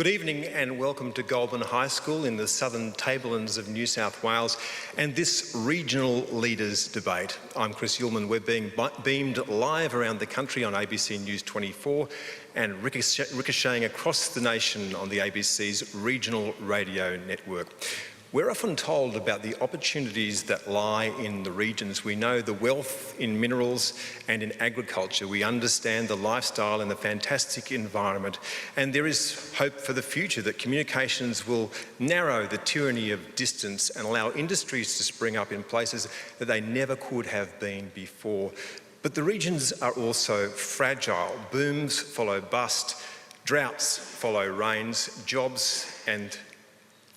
Good evening and welcome to Goulburn High School in the southern tablelands of New South Wales and this Regional Leaders Debate. I'm Chris Ullman. We're being beamed live around the country on ABC News 24 and ricocheting across the nation on the ABC's regional radio network. We're often told about the opportunities that lie in the regions. We know the wealth in minerals and in agriculture. We understand the lifestyle and the fantastic environment. And there is hope for the future that communications will narrow the tyranny of distance and allow industries to spring up in places that they never could have been before. But the regions are also fragile. Booms follow bust, droughts follow rains, jobs and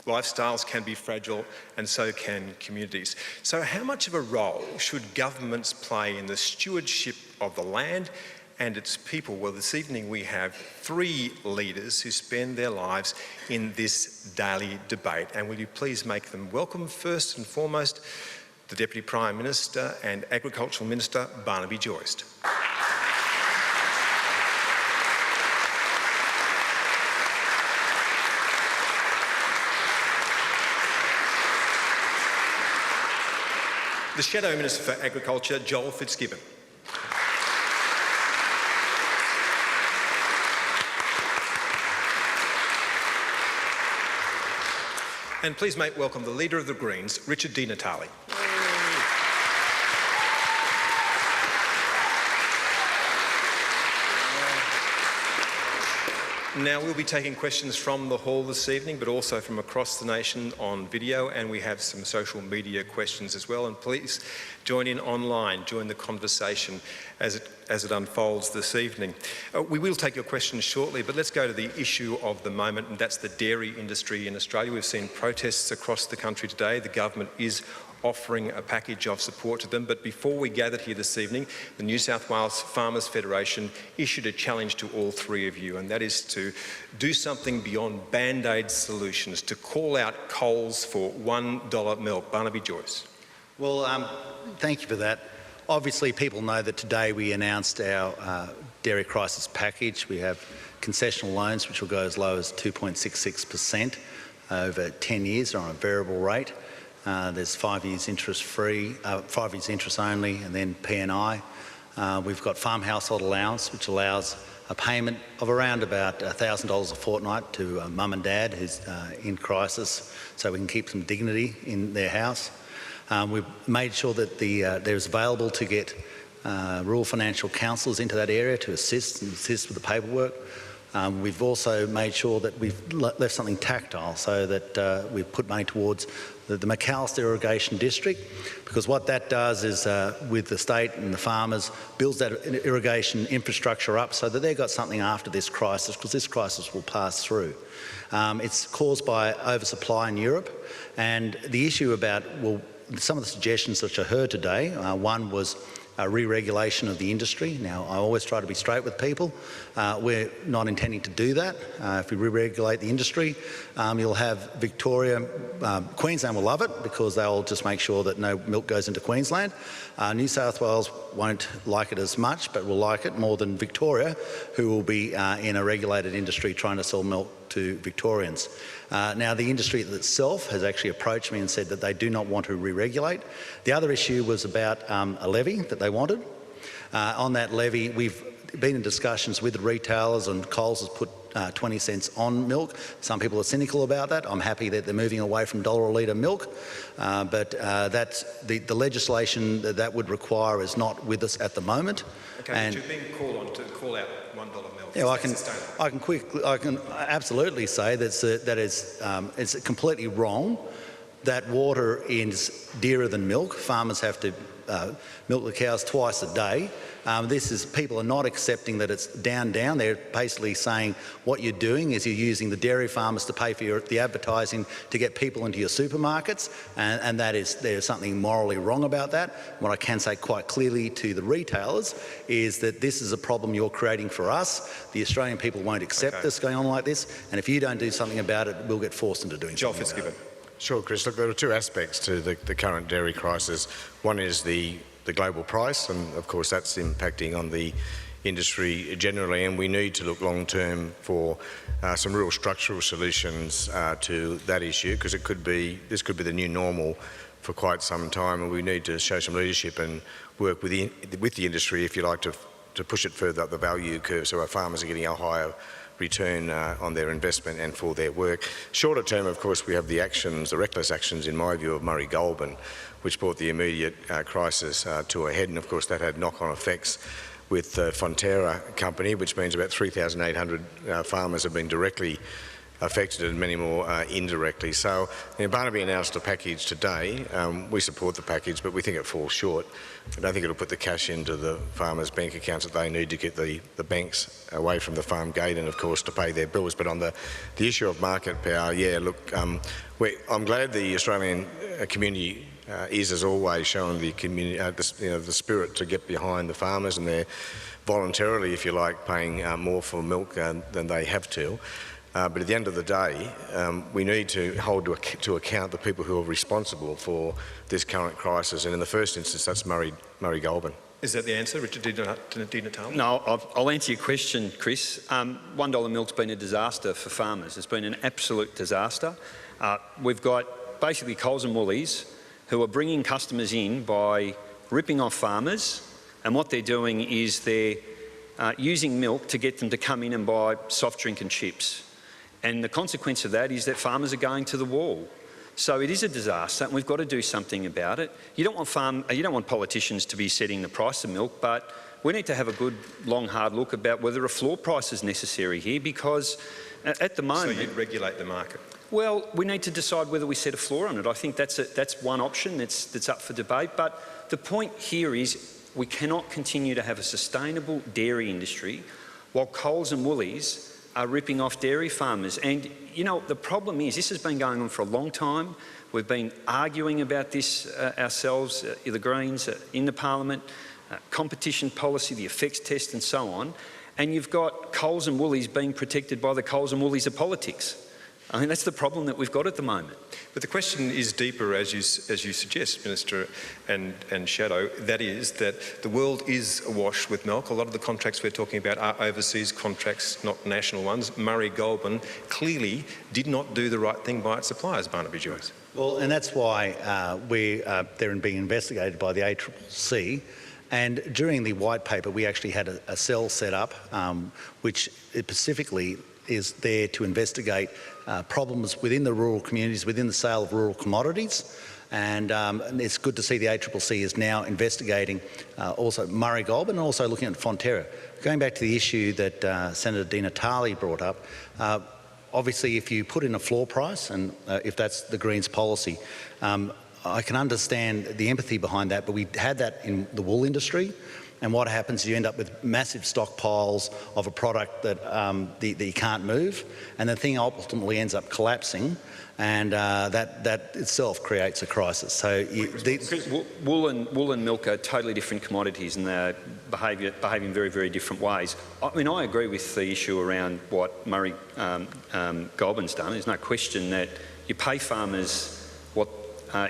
lifestyles can be fragile and so can communities. So how much of a role should governments play in the stewardship of the land and its people? Well, this evening we have three leaders who spend their lives in this daily debate. And will you please make them welcome? First and foremost, the Deputy Prime Minister and Agricultural Minister, Barnaby Joyce. The Shadow Minister for Agriculture, Joel Fitzgibbon. And please make welcome the Leader of the Greens, Richard D. Natale. Now, we'll be taking questions from the hall this evening, but also from across the nation on video, and we have some social media questions as well. And please join in online, join the conversation as it unfolds this evening. We will take your questions shortly, but let's go to the issue of the moment, and that's the dairy industry in Australia. We've seen protests across the country today. The government is offering a package of support to them. But before we gathered here this evening, the New South Wales Farmers Federation issued a challenge to all three of you, and that is to do something beyond band-aid solutions, to call out Coles for $1 milk. Barnaby Joyce. Well, thank you for that. Obviously, people know that today we announced our dairy crisis package. We have concessional loans which will go as low as 2.66% over 10 years on a variable rate. There's 5 years interest-free, 5 years interest only, and then P&I. We've got farm household allowance, which allows a payment of around about $1,000 a fortnight to mum and dad who's in crisis, so we can keep some dignity in their house. We've made sure that there's available to get rural financial counsellors into that area to assist with the paperwork. We've also made sure that we've left something tactile, so that we've put money towards the McAllister Irrigation District, because what that does is, with the state and the farmers, builds that irrigation infrastructure up so that they've got something after this crisis, because this crisis will pass through. It's caused by oversupply in Europe, and the issue about, well, some of the suggestions which I heard today, one was re-regulation of the industry. Now, I always try to be straight with people. We're not intending to do that. If we re-regulate the industry, you'll have Victoria, Queensland will love it because they'll just make sure that no milk goes into Queensland. New South Wales won't like it as much, but will like it more than Victoria, who will be in a regulated industry trying to sell milk to Victorians. Now, the industry itself has actually approached me and said that they do not want to re-regulate. The other issue was about a levy that they wanted. On that levy, we've been in discussions with the retailers, and Coles has put 20 cents on milk. Some people are cynical about that. I'm happy that they're moving away from $1 a litre milk, but that's the legislation that would require is not with us at the moment. Okay, and but you're being called on to call out $1 milk. Yeah, I can absolutely say that it's completely wrong that water is dearer than milk. Farmers have to milk the cows twice a day. People are not accepting that it's down. They're basically saying what you're doing is you're using the dairy farmers to pay for the advertising to get people into your supermarkets, and there's something morally wrong about that. What I can say quite clearly to the retailers is that this is a problem you're creating for us. The Australian people won't accept this going on like this, and if you don't do something about it, we'll get forced into doing something about it. Sure, Chris. Look, there are two aspects to the current dairy crisis. One is the global price, and of course that's impacting on the industry generally, and we need to look long term for some real structural solutions to that issue, because this could be the new normal for quite some time, and we need to show some leadership and work with the industry, if you like, to push it further up the value curve so our farmers are getting a higher return on their investment and for their work. Shorter term, of course, we have the reckless actions, in my view, of Murray Goulburn, which brought the immediate crisis to a head, and of course that had knock-on effects with the Fonterra company, which means about 3,800 farmers have been directly affected and many more indirectly. So Barnaby announced a package today. We support the package, but we think it falls short. I don't think it'll put the cash into the farmers' bank accounts that they need to get the banks away from the farm gate and, of course, to pay their bills. But on the issue of market power, yeah, look, I'm glad the Australian community is, as always, showing the community the spirit to get behind the farmers, and they're voluntarily, if you like, paying more for milk than they have to. But at the end of the day, we need to hold to account the people who are responsible for this current crisis, and in the first instance, that's Murray Goulburn. Is that the answer, Richard Di Natale? No, I'll answer your question, Chris. $1 milk's been a disaster for farmers. It's been an absolute disaster. We've got basically Coles and Woolies who are bringing customers in by ripping off farmers, and what they're doing is they're using milk to get them to come in and buy soft drink and chips. And the consequence of that is that farmers are going to the wall. So it is a disaster, and we've got to do something about it. You don't want politicians to be setting the price of milk, but we need to have a good, long, hard look about whether a floor price is necessary here, because at the moment... So you'd regulate the market? Well, we need to decide whether we set a floor on it. I think that's one option that's up for debate. But the point here is we cannot continue to have a sustainable dairy industry while Coles and Woolies are ripping off dairy farmers. And, you know, the problem is this has been going on for a long time. We've been arguing about this ourselves, the Greens, in the Parliament, competition policy, the effects test and so on. And you've got Coles and Woolies being protected by the Coles and Woolies of politics. I mean, that's the problem that we've got at the moment. But the question is deeper, as you suggest, Minister and Shadow. That is that the world is awash with milk. A lot of the contracts we're talking about are overseas contracts, not national ones. Murray Goulburn clearly did not do the right thing by its suppliers, Barnaby Joyce. Well, and that's why they're being investigated by the ACCC. And during the white paper, we actually had a cell set up, which specifically is there to investigate problems within the rural communities, within the sale of rural commodities. And it's good to see the ACCC is now investigating also Murray Goulburn and also looking at Fonterra. Going back to the issue that Senator Di Natale brought up, obviously if you put in a floor price, and if that's the Greens' policy, I can understand the empathy behind that, but we had that in the wool industry. And what happens is you end up with massive stockpiles of a product that you can't move, and the thing ultimately ends up collapsing, and that itself creates a crisis. So wool and milk are totally different commodities, and they behave in very, very different ways. I mean, I agree with the issue around what Murray Goulburn's done. There's no question that you pay farmers what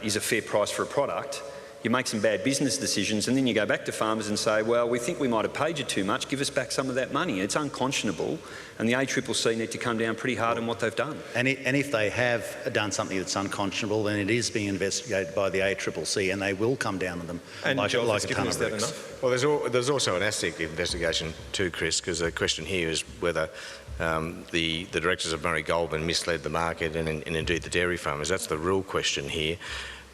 is a fair price for a product. You make some bad business decisions, and then you go back to farmers and say, well, we think we might have paid you too much, give us back some of that money. It's unconscionable, and the ACCC need to come down pretty hard on what they've done. And if they have done something that's unconscionable, then it is being investigated by the ACCC, and they will come down on them like a ton of bricks. Well, there's also an ASIC investigation too, Chris, because the question here is whether the directors of Murray Goulburn misled the market and indeed the dairy farmers. That's the real question here.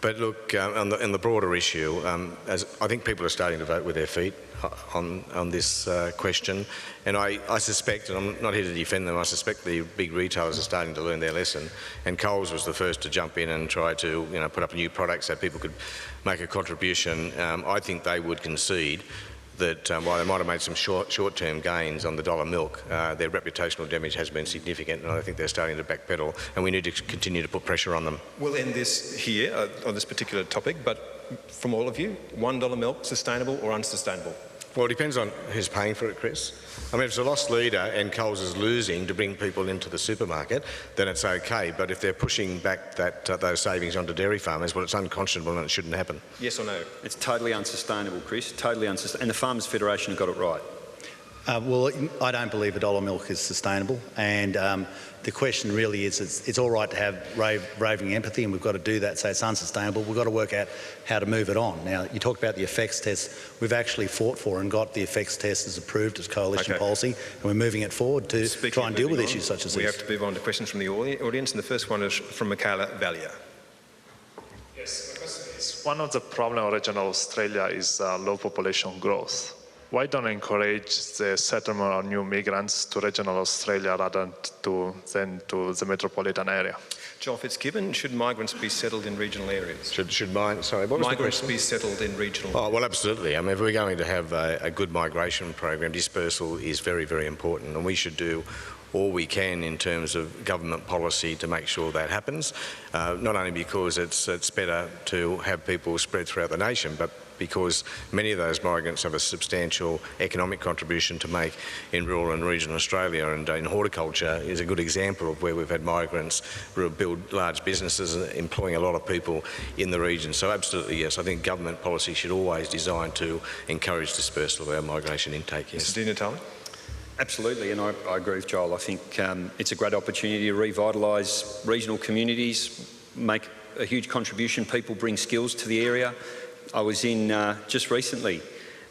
But look, on the broader issue, as I think people are starting to vote with their feet on this question, and I suspect, and I'm not here to defend them, I suspect the big retailers are starting to learn their lesson, and Coles was the first to jump in and try to put up a new product so people could make a contribution. I think they would concede that while they might have made some short-term gains on the dollar milk, their reputational damage has been significant, and I think they're starting to backpedal, and we need to continue to put pressure on them. We'll end this here on this particular topic, but from all of you, $1 milk, sustainable or unsustainable? Well, it depends on who's paying for it, Chris. I mean, if it's a lost leader and Coles is losing to bring people into the supermarket, then it's okay. But if they're pushing back those savings onto dairy farmers, well, it's unconscionable and it shouldn't happen. Yes or no? It's totally unsustainable, Chris. Totally unsustainable. And the Farmers Federation have got it right. Well, I don't believe $1 milk is sustainable, and the question really is, it's all right to have raving empathy, and we've got to do that, so it's unsustainable. We've got to work out how to move it on. Now, you talk about the effects test. We've actually fought for and got the effects test as approved as coalition policy, and we're moving it forward to try and deal with issues such as this. We have to move on to questions from the audience, and the first one is from Michaela Valier. Yes, my question is, one of the problems of regional Australia is low population growth. Why don't encourage the settlement of new migrants to regional Australia rather than to the metropolitan area? Joel Fitzgibbon, should migrants be settled in regional areas? Sorry, what was the Migrants question? be settled in regional Oh, well, absolutely. I mean, if we're going to have a good migration program, dispersal is very, very important, and we should do all we can in terms of government policy to make sure that happens, not only because it's better to have people spread throughout the nation, but because many of those migrants have a substantial economic contribution to make in rural and regional Australia, and in horticulture is a good example of where we've had migrants build large businesses employing a lot of people in the region. So absolutely yes, I think government policy should always design to encourage dispersal of our migration intake. Yes. Mr. Natale? Absolutely, and I agree with Joel. I think it's a great opportunity to revitalise regional communities, make a huge contribution. People bring skills to the area. I was in just recently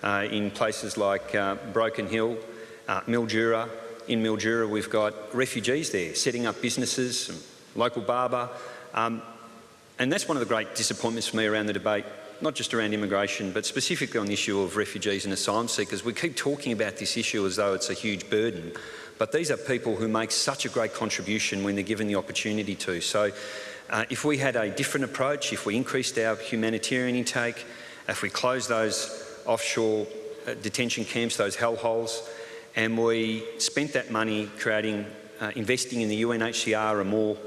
in places like Broken Hill, Mildura. In Mildura we've got refugees there setting up businesses, local barber, and that's one of the great disappointments for me around the debate, not just around immigration, but specifically on the issue of refugees and asylum seekers. We keep talking about this issue as though it's a huge burden, but these are people who make such a great contribution when they're given the opportunity to. So if we had a different approach, if we increased our humanitarian intake, if we closed those offshore detention camps, those hellholes, and we spent that money creating, investing in the UNHCR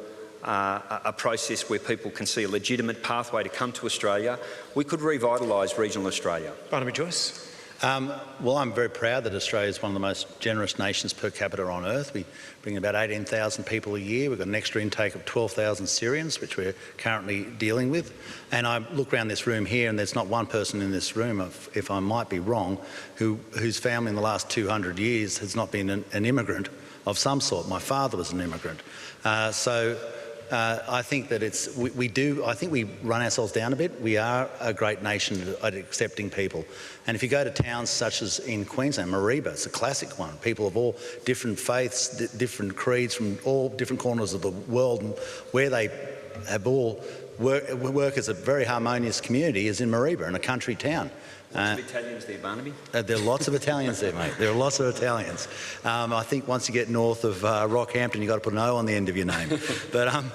a process where people can see a legitimate pathway to come to Australia, we could revitalise regional Australia. Barnaby, Joyce? Well, I'm very proud that Australia is one of the most generous nations per capita on earth. We bring about 18,000 people a year. We've got an extra intake of 12,000 Syrians, which we're currently dealing with. And I look around this room here, and there's not one person in this room, if I might be wrong, whose family in the last 200 years has not been an immigrant of some sort. My father was an immigrant. I think that I think we run ourselves down a bit. We are a great nation at accepting people. And if you go to towns such as in Queensland, Mareeba, it's a classic one. People of all different faiths, different creeds from all different corners of the world, and where they have all work as a very harmonious community is in Mareeba, in a country town. Lots of Italians there, Barnaby. There are lots of Italians there, mate. There are lots of Italians. I think once you get north of Rockhampton, you've got to put an O on the end of your name. But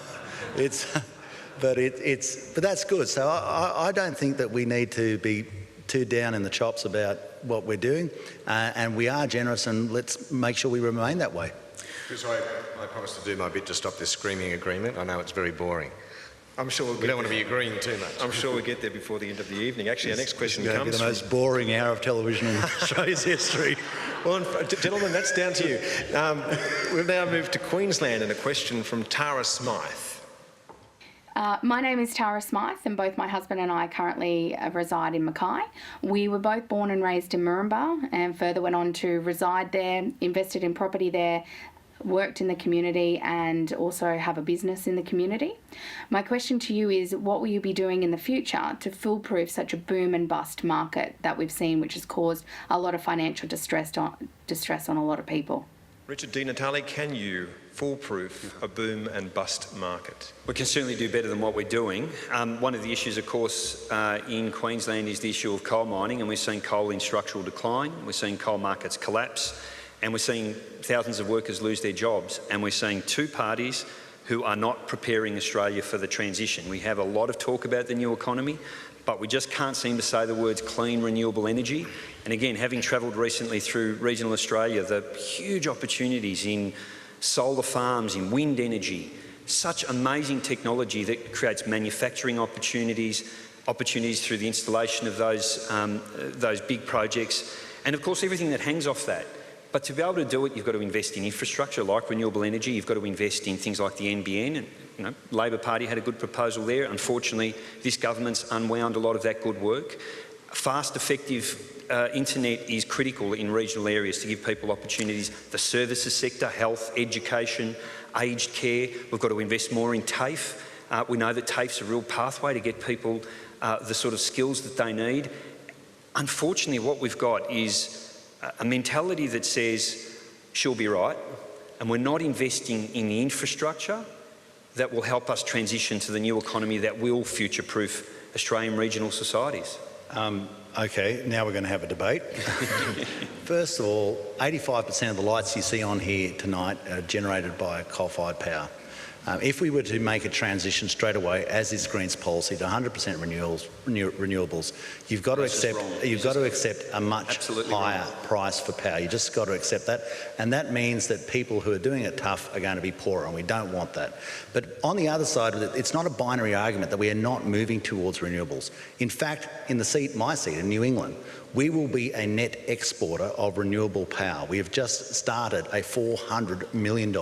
that's good. So I don't think that we need to be too down in the chops about what we're doing, and we are generous, and let's make sure we remain that way. Chris, I promise to do my bit to stop this screaming agreement. I know it's very boring. I'm sure we don't want to be agreeing too much. I'm sure we'll get there before the end of the evening. Actually, our next question comes from... the most boring hour of television in Australia's history. Well, gentlemen, that's down to you. We'll now move to Queensland, and a question from Tara Smythe. My name is Tara Smythe, and both my husband and I currently reside in Mackay. We were both born and raised in Moranbah, and further went on to reside there, invested in property there, worked in the community, and also have a business in the community. My question to you is, what will you be doing in the future to foolproof such a boom and bust market that we've seen, which has caused a lot of financial distress on a lot of people? Richard Di Natale, can you foolproof a boom and bust market? We can certainly do better than what we're doing. One of the issues, of course, in Queensland is the issue of coal mining, and we're seeing coal in structural decline. We're seeing coal markets collapse, and we're seeing thousands of workers lose their jobs, and we're seeing two parties who are not preparing Australia for the transition. We have a lot of talk about the new economy, but we just can't seem to say the words clean, renewable energy. And again, having travelled recently through regional Australia, the huge opportunities in solar farms, in wind energy, such amazing technology that creates manufacturing opportunities through the installation of those big projects, and of course everything that hangs off that. But to be able to do it, you've got to invest in infrastructure like renewable energy. You've got to invest in things like the NBN. And, Labor Party had a good proposal there. Unfortunately, this government's unwound a lot of that good work. Fast, effective internet is critical in regional areas to give people opportunities. The services sector, health, education, aged care. We've got to invest more in TAFE. We know that TAFE's a real pathway to get people the sort of skills that they need. Unfortunately, what we've got is a mentality that says she'll be right, and we're not investing in the infrastructure that will help us transition to the new economy that will future-proof Australian regional societies. Okay, now we're going to have a debate. First of all, 85% of the lights you see on here tonight are generated by coal-fired power. If we were to make a transition straight away, as is Green's policy, to 100% renewables, you've got to accept a much higher price for power. You just got to accept that, and that means that people who are doing it tough are going to be poorer, and we don't want that. But on the other side of it, it's not a binary argument that we are not moving towards renewables. In fact, in my seat in New England, we will be a net exporter of renewable power. We have just started a $400 million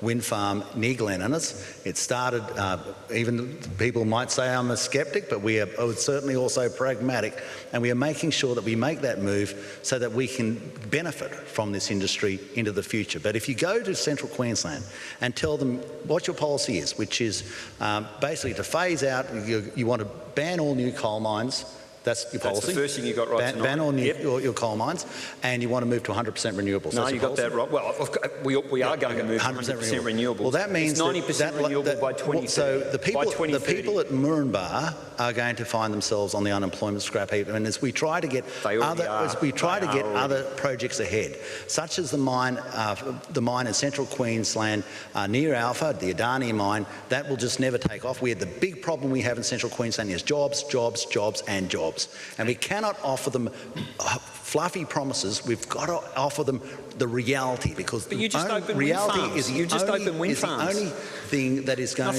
wind farm near Glen Innes. It started, even people might say I'm a sceptic, but we are certainly also pragmatic, and we are making sure that we make that move so that we can benefit from this industry into the future. But if you go to Central Queensland and tell them what your policy is, which is basically to phase out, you want to ban all new coal mines. That's your policy. That's the first thing you got right tonight. Ban all your coal mines, and you want to move to 100% renewables. No, you got that right. Well, we are going to move to 100% renewables. Well, that means it's 90% renewable by 2030. So the people at Moranbah are going to find themselves on the unemployment scrap heap, and as we try to get other projects ahead, such as the mine in Central Queensland near Alpha, the Adani mine, that will just never take off. The big problem we have in Central Queensland is jobs, jobs, jobs, and jobs. And we cannot offer them fluffy promises. We've got to offer them the reality, because the reality is the only thing that is going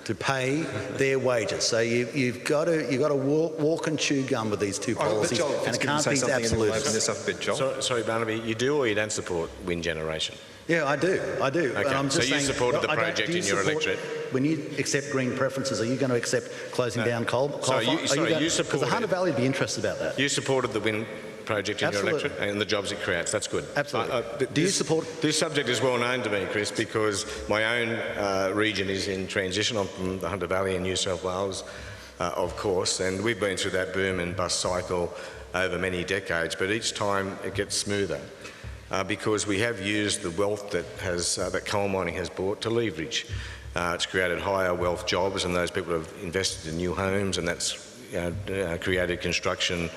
to pay their wages. So you've got to walk and chew gum with these two policies, and it can't be absolute. Sorry, Barnaby, you do or you don't support wind generation? Yeah, I do. Okay. And I'm just so you supported the project in your electorate? When you accept green preferences, are you going to accept closing down coal? You supported... Because the Hunter Valley would be interested about that. You supported the wind project in your electorate and the jobs it creates. That's good. Absolutely. Do you support... This subject is well known to me, Chris, because my own region is in transition. I'm from the Hunter Valley in New South Wales, of course, and we've been through that boom and bust cycle over many decades, but each time it gets smoother. Because we have used the wealth that coal mining has brought to leverage. It's created higher wealth jobs, and those people have invested in new homes, and that's created construction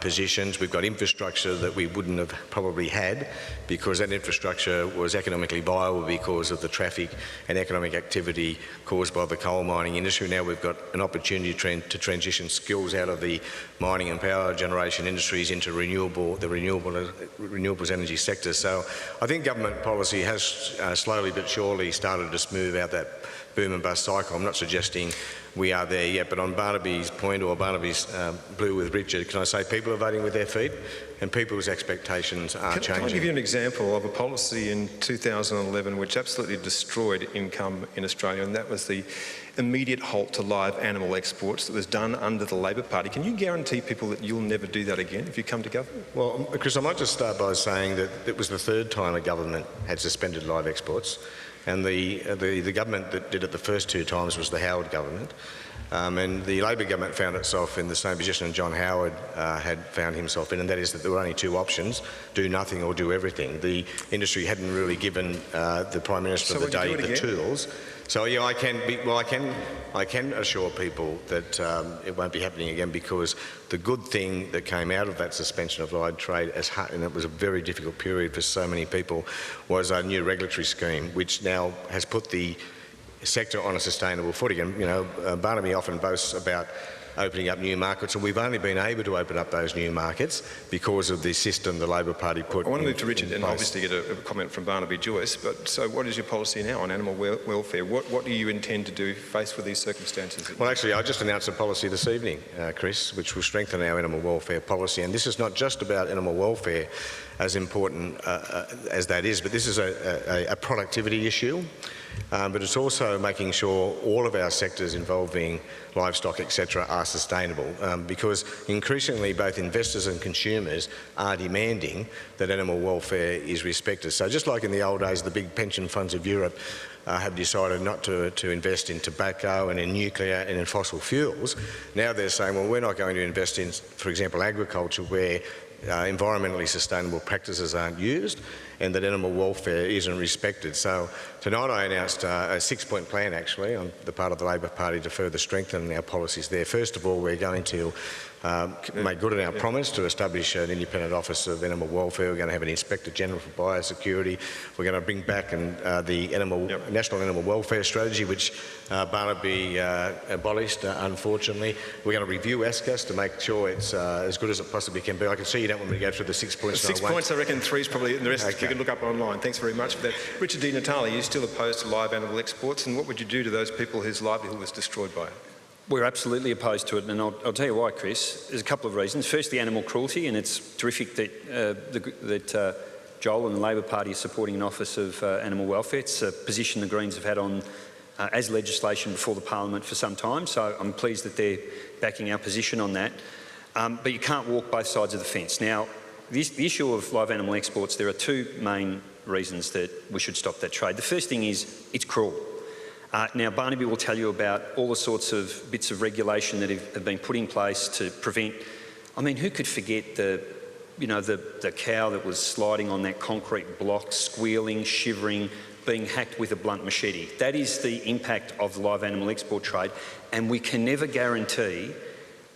positions. We've got infrastructure that we wouldn't have probably had, because that infrastructure was economically viable because of the traffic and economic activity caused by the coal mining industry. Now we've got an opportunity to transition skills out of the mining and power generation industries into the renewables energy sector. So I think government policy has slowly but surely started to smooth out that boom and bust cycle. I'm not suggesting we are there yet, but on Barnaby's point, or Barnaby's blue with Richard, can I say people are voting with their feet, and people's expectations are changing. Can I give you an example of a policy in 2011 which absolutely destroyed income in Australia, and that was the immediate halt to live animal exports that was done under the Labor Party. Can you guarantee people that you'll never do that again if you come to government? Well, Chris, I might just start by saying that it was the third time a government had suspended live exports. And the government that did it the first two times was the Howard government. And the Labor government found itself in the same position John Howard had found himself in, and that is that there were only two options: do nothing or do everything. The industry hadn't really given the Prime Minister of the day the tools. So yeah, I can assure people that it won't be happening again, because the good thing that came out of that suspension of live trade, and it was a very difficult period for so many people, was a new regulatory scheme which now has put the sector on a sustainable footing. And Barnaby often boasts about opening up new markets, and we've only been able to open up those new markets because of the system the Labor Party put in place. I want to move to Richard and obviously get a comment from Barnaby Joyce, but so what is your policy now on animal welfare? What do you intend to do faced with these circumstances? Well, actually, I just announced a policy this evening, Chris, which will strengthen our animal welfare policy, and this is not just about animal welfare, as important as that is, but this is a productivity issue, but it's also making sure all of our sectors involving livestock, etc., are sustainable, because increasingly both investors and consumers are demanding that animal welfare is respected. So just like in the old days, the big pension funds of Europe have decided not to invest in tobacco and in nuclear and in fossil fuels, now they're saying, well, we're not going to invest in, for example, agriculture where environmentally sustainable practices aren't used and that animal welfare isn't respected. So tonight I announced a 6-point plan actually on the part of the Labor Party to further strengthen our policies there. First of all, we're going to make good on our promise to establish an independent office of animal welfare. We're going to have an Inspector General for Biosecurity. We're going to bring back the National Animal Welfare Strategy, which Barnaby abolished, unfortunately. We're going to review ASCAS to make sure it's as good as it possibly can be. I can see you don't want me to go through the 6 points. 6 points, I reckon 3 is probably, and the rest Okay. you can look up online. Thanks very much for that. Richard D. Natale, are you still opposed to live animal exports, and what would you do to those people whose livelihood was destroyed by it? We're absolutely opposed to it, and I'll tell you why, Chris. There's a couple of reasons. First, the animal cruelty, and it's terrific that Joel and the Labor Party are supporting an Office of Animal Welfare. It's a position the Greens have had on as legislation before the Parliament for some time, so I'm pleased that they're backing our position on that. But you can't walk both sides of the fence. Now, the issue of live animal exports, there are two main reasons that we should stop that trade. The first thing is it's cruel. Now, Barnaby will tell you about all the sorts of bits of regulation that have been put in place to prevent. I mean, who could forget the cow that was sliding on that concrete block, squealing, shivering, being hacked with a blunt machete? That is the impact of the live animal export trade, and we can never guarantee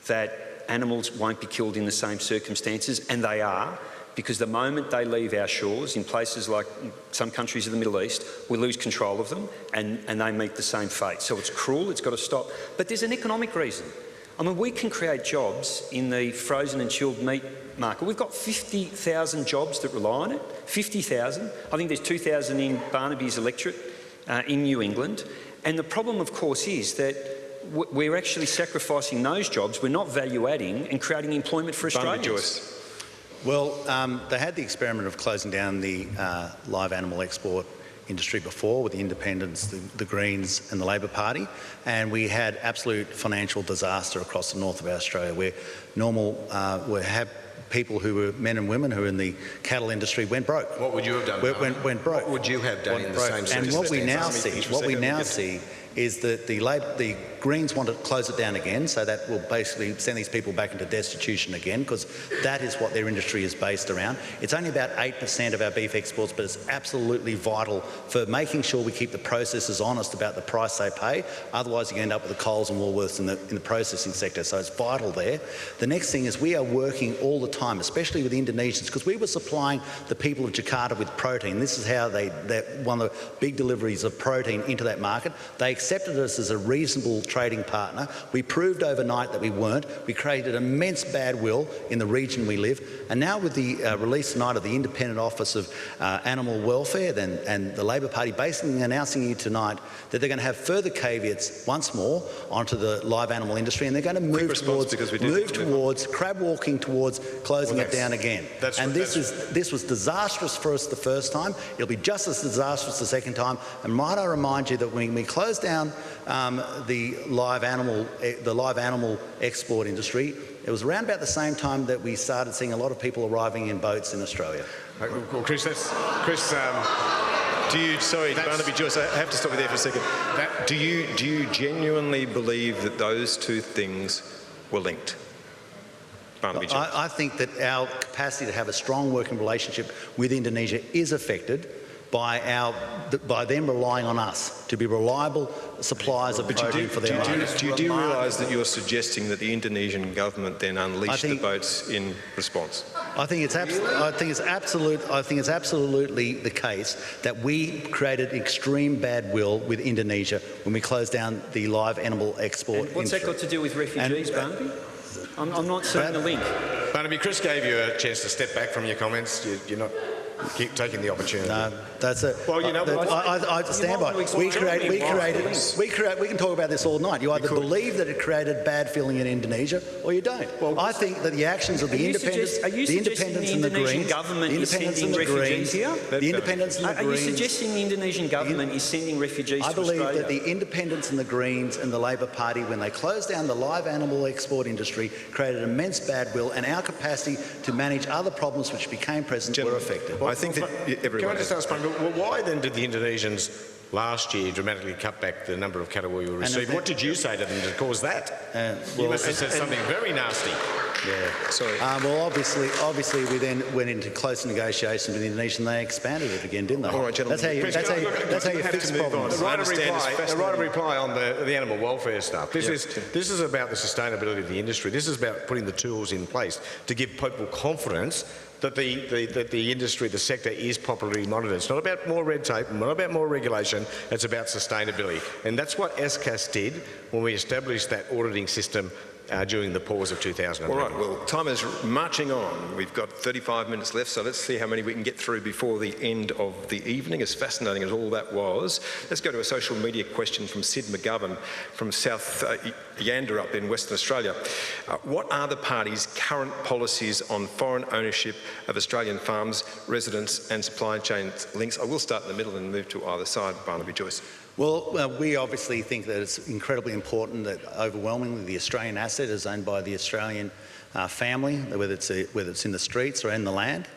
that animals won't be killed in the same circumstances, and they are, because the moment they leave our shores in places like some countries of the Middle East, we lose control of them and they meet the same fate. So it's cruel, it's got to stop. But there's an economic reason. I mean, we can create jobs in the frozen and chilled meat market. We've got 50,000 jobs that rely on it, 50,000. I think there's 2,000 in Barnaby's electorate in New England. And the problem, of course, is that we're actually sacrificing those jobs, we're not value adding and creating employment for Australians. Joyce. Well, they had the experiment of closing down the live animal export industry before with the Independents, the Greens and the Labor Party, and we had absolute financial disaster across the north of Australia where we have people who were men and women who were in the cattle industry went broke. What would you have done? Went broke. What would you have done in the same And what we now circumstances? see is that the Greens want to close it down again, so that will basically send these people back into destitution again, because that is what their industry is based around. It's only about 8% of our beef exports, but it's absolutely vital for making sure we keep the processors honest about the price they pay. Otherwise, you end up with the Coles and Woolworths in the processing sector, so it's vital there. The next thing is we are working all the time, especially with the Indonesians, because we were supplying the people of Jakarta with protein. This is how one of the big deliveries of protein into that market. They accepted us as a reasonable trading partner. We proved overnight that we weren't. We created immense bad will in the region we live. And now with the release tonight of the Independent Office of Animal Welfare and the Labor Party basically announcing here tonight that they're going to have further caveats once more onto the live animal industry, and they're going to move towards crab walking towards closing it down again. This was disastrous for us the first time. It'll be just as disastrous the second time. And might I remind you that when we closed down the live animal export industry, it was around about the same time that we started seeing a lot of people arriving in boats in Australia. Well, Chris, Barnaby, Joyce, I have to stop you there for a second. Do you genuinely believe that those two things were linked? Barnaby, Joyce. I think that our capacity to have a strong working relationship with Indonesia is affected by them relying on us to be reliable suppliers of protein for their markets. Do you realise that you're suggesting that the Indonesian government then unleashed the boats in response? I think it's absolutely the case that we created extreme bad will with Indonesia when we closed down the live animal export industry. What's that got to do with refugees, Barnaby? I'm not seeing the link. Barnaby, Chris gave you a chance to step back from your comments. You're not. keep taking the opportunity. No, that's it. Well, you know, I stand by. We can talk about this all night. You either believe that it created bad feeling in Indonesia, or you don't. Well, I think that the actions of the independents, and the Greens, Are you suggesting the Indonesian government is sending refugees to Australia? I believe that the independents and the Greens and the Labor Party, when they closed down the live animal export industry, created immense badwill, and our capacity to manage other problems which became present were affected. I think that everyone... Can I just ask, well, why then did the Indonesians last year dramatically cut back the number of cattle we were receiving? What did you say to them to cause that? You must have said something very nasty. Yeah. Sorry. Well, obviously, we then went into close negotiations with Indonesia, and they expanded it again, didn't they? All right, gentlemen. That's how you fix problems. The right of reply on the animal welfare stuff. This is about the sustainability of the industry. This is about putting the tools in place to give people confidence that the industry, the sector is properly monitored. It's not about more red tape, not about more regulation, it's about sustainability. And that's what SCAS did when we established that auditing system during the pause of 2011. All right, well, time is marching on. We've got 35 minutes left, so let's see how many we can get through before the end of the evening, as fascinating as all that was. Let's go to a social media question from Sid McGovern from South Yander up in Western Australia. What are the party's current policies on foreign ownership of Australian farms, residents and supply chain links? I will start in the middle and move to either side. Barnaby, Joyce. Well, we obviously think that it's incredibly important that overwhelmingly the Australian asset is owned by the Australian family, whether it's in the streets or in the land.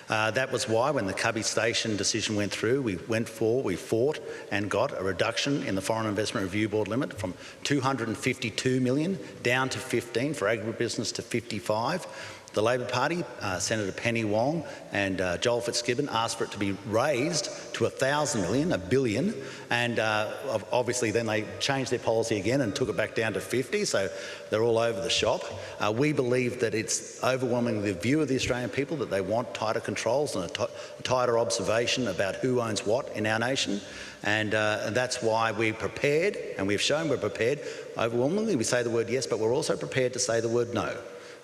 That was why when the Cubby Station decision went through, we fought and got a reduction in the Foreign Investment Review Board limit from 252 million down to 15, for agribusiness to 55. The Labor Party, Senator Penny Wong and Joel Fitzgibbon asked for it to be raised to 1,000 million, $1 billion, and obviously then they changed their policy again and took it back down to 50, so they're all over the shop. We believe that it's overwhelmingly the view of the Australian people that they want tighter controls and a tighter observation about who owns what in our nation, and that's why we're prepared, and we've shown we're prepared. Overwhelmingly we say the word yes, but we're also prepared to say the word no.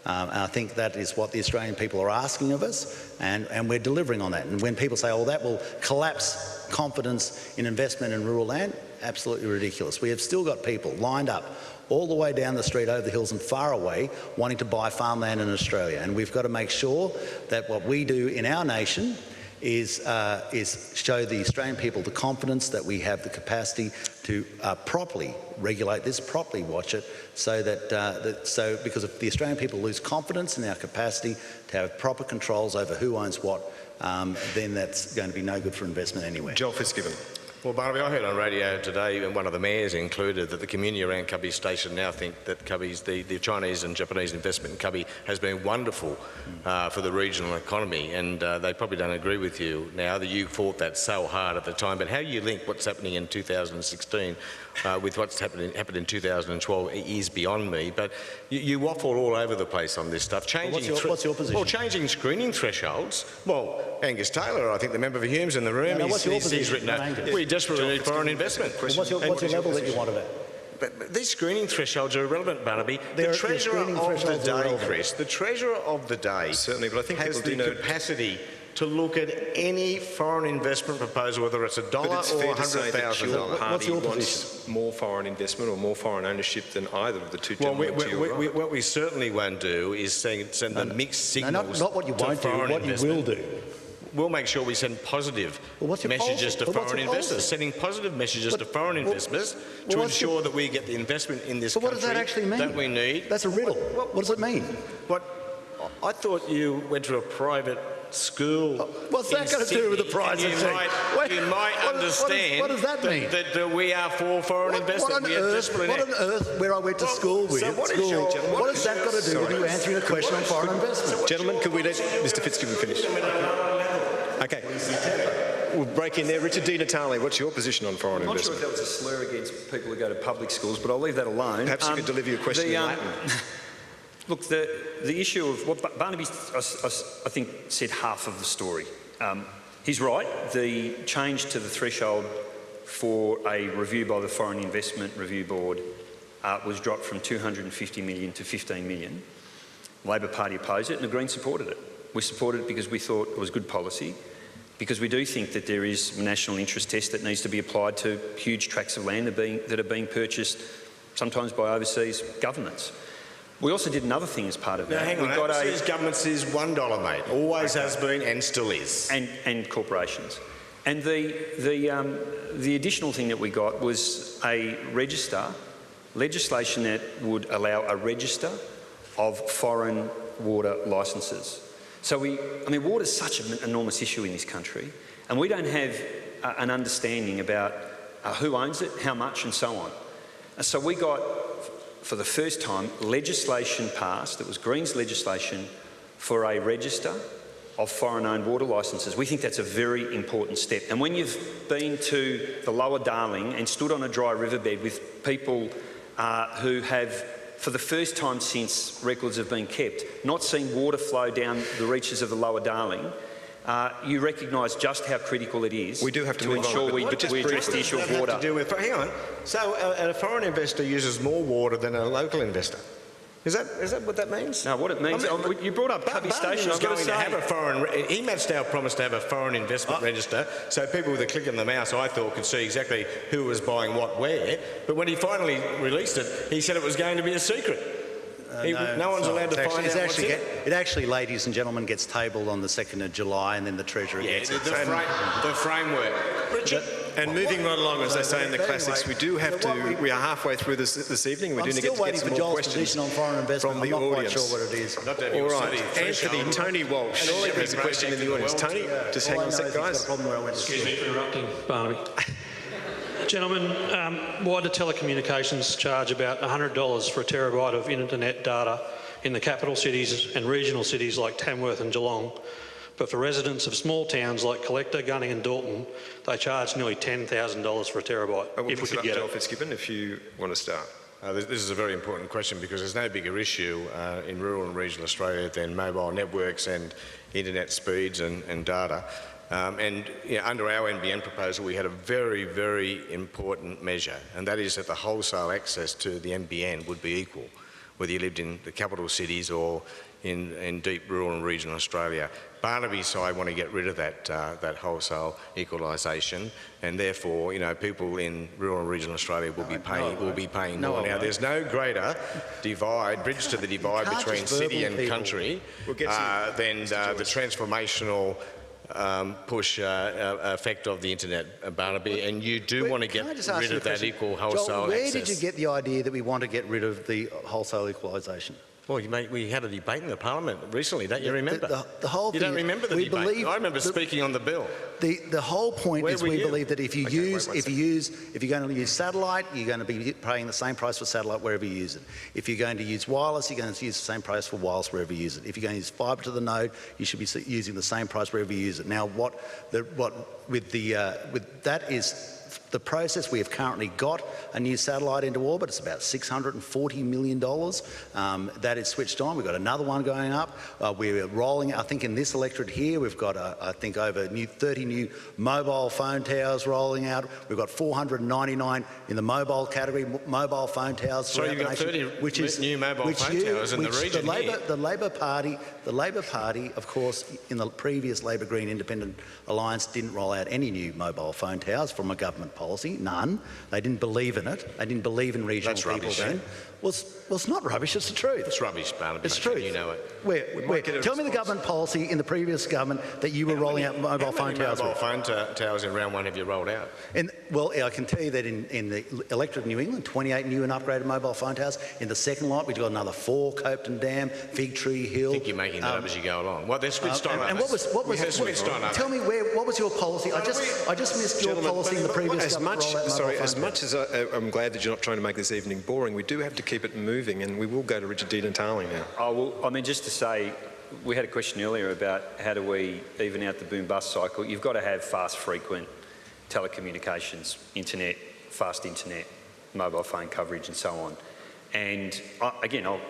And I think that is what the Australian people are asking of us, and we're delivering on that. And when people say, oh, that will collapse confidence in investment in rural land, absolutely ridiculous. We have still got people lined up all the way down the street, over the hills and far away, wanting to buy farmland in Australia. And we've got to make sure that what we do in our nation is show the Australian people the confidence that we have the capacity to properly regulate this, properly watch it, so that because if the Australian people lose confidence in our capacity to have proper controls over who owns what, then that's going to be no good for investment anywhere. Joel Fitzgibbon. Well, Barnaby, I heard on radio today, and one of the mayors included, that the community around Cubby Station now think that Cubby's, the Chinese and Japanese investment in Cubby has been wonderful for the regional economy, and they probably don't agree with you now that you fought that so hard at the time. But how you link what's happening in 2016 with what's happened in 2012 is beyond me. But you waffle all over the place on this stuff. Changing what's your position? Well, changing screening thresholds. Well, Angus Taylor, I think the member for Hume's in the room, he's written out. We desperately need foreign investment. What's your level that you want of it? But these screening thresholds are irrelevant, Barnaby. The Treasurer of the day, Chris, the Treasurer of the day certainly, but I think has the capacity to look at any foreign investment proposal, whether it's $1 or $100,000. What's your position? More foreign investment or more foreign ownership than either of the two gentlemen to your right? What we certainly won't do is send the mixed signals. Not what you won't do, what you will do. We'll make sure we send positive messages to foreign investors, sending positive messages to foreign investors to ensure that we get the investment in this country what does that actually mean? That we need. That's a riddle. What does it mean? I thought you went to a private school. What's that got to do with the private sector? You might understand what does that mean? That we are for foreign investment. What on earth, where I went to school with, what has that got to do with you answering a question on foreign investment? Gentlemen, could we let Mr Fitzgibbon finish? Okay. We'll break in there. Richard D. Natale, what's your position on foreign investment? I'm not sure if that was a slur against people who go to public schools, but I'll leave that alone. Perhaps you could deliver your question in Latin. Look, the issue of what Barnaby, I think, said half of the story. He's right. The change to the threshold for a review by the Foreign Investment Review Board was dropped from 250 million to 15 million. The Labor Party opposed it and the Greens supported it. We supported it because we thought it was good policy, because we do think that there is a national interest test that needs to be applied to huge tracts of land that are being purchased sometimes by overseas governments. We also did another thing as part of that. Hang on, overseas governments is $1, mate. Always has been and still is. And corporations. And the additional thing that we got was a legislation that would allow a register of foreign water licences. So water is such an enormous issue in this country, and we don't have an understanding about who owns it, how much, and so on. And so we got, for the first time, legislation passed. It was Greens legislation for a register of foreign-owned water licences. We think that's a very important step. And when you've been to the Lower Darling and stood on a dry riverbed with people who have, for the first time since records have been kept, not seen water flow down the reaches of the Lower Darling, you recognise just how critical it is. We do have to ensure we address the issue of water. Hang on. So a foreign investor uses more water than a local investor. Is that what that means? No, what it means, you brought up Cubby Station. I've got to say, he matched our promise to have a foreign investment register, so people with a click of the mouse, I thought, could see exactly who was buying what where. But when he finally released it, he said it was going to be a secret. No one's allowed to find out what's in it. It actually, ladies and gentlemen, gets tabled on the 2nd of July, and then the Treasurer gets it. The framework. Richard. And moving right along, as they say in the classics, we do have to. We are halfway through this evening. We do need to get some more questions on foreign investment. from the I'm not audience. quite sure what it is. All right, Anthony, Tony Walsh has a question in the audience. Tony, just hang on a sec, guys. Excuse me for interrupting, Barnaby. Gentlemen, why do telecommunications charge about $100 for a terabyte of internet data in the capital cities and regional cities like Tamworth and Geelong? But for residents of small towns like Collector, Gunning and Dalton, they charge nearly $10,000 for a terabyte, if we could get it. Fitzgibbon, if you want to start. This is a very important question because there's no bigger issue in rural and regional Australia than mobile networks and internet speeds and data. Under our NBN proposal, we had a very, very important measure, and that is that the wholesale access to the NBN would be equal, whether you lived in the capital cities or in deep rural and regional Australia. Barnaby's side want to get rid of that wholesale equalisation, and therefore, people in rural and regional Australia will be paying more. Now, there's no greater bridge to the divide between city and country than the transformational push effect of the internet, Barnaby, and you do want to get rid of that equal wholesale access. Where did you get the idea that we want to get rid of the wholesale equalisation? Well, we had a debate in the Parliament recently, don't you remember? The whole you thing, don't remember the debate? I remember speaking on the bill. The whole point is we believe that if you're going to use satellite, you're going to be paying the same price for satellite wherever you use it. If you're going to use wireless, you're going to use the same price for wireless wherever you use it. If you're going to use fibre to the node, you should be using the same price wherever you use it. Now, with that is the process. We have currently got a new satellite into orbit. It's about $640 million. That is switched on. We've got another one going up. We're rolling, I think in this electorate here, we've got, I think, over 30 new mobile phone towers rolling out. We've got 499 in the mobile category, mobile phone towers. So you've got 30 new mobile phone towers in the region The Labor Party, of course, in the previous Labor Green Independent Alliance didn't roll out any new mobile phone towers from a government policy, none. They didn't believe in it. They didn't believe in regional people then. Well, it's not rubbish, it's the truth. It's rubbish, Barnaby. It's true. You know it. Where? Tell me the government policy in the previous government that you were rolling out mobile phone towers. Mobile phone towers in round one have you rolled out? Well, I can tell you that in the electorate of New England, 28 new and upgraded mobile phone towers. In the second lot, we've got another 4, Copeton Dam, Fig Tree Hill. I think you're making that up as you go along. Well, they're switched on. And what was tell me what was your policy? I just missed your policy in the previous government. As much as I'm glad that you're not trying to make this evening boring, we do have to keep it moving, and we will go to Richard D. Natale now. Oh, well, just to say, we had a question earlier about how do we even out the boom-bust cycle. You've got to have fast, frequent telecommunications, internet, fast internet, mobile phone coverage and so on. And again, I'll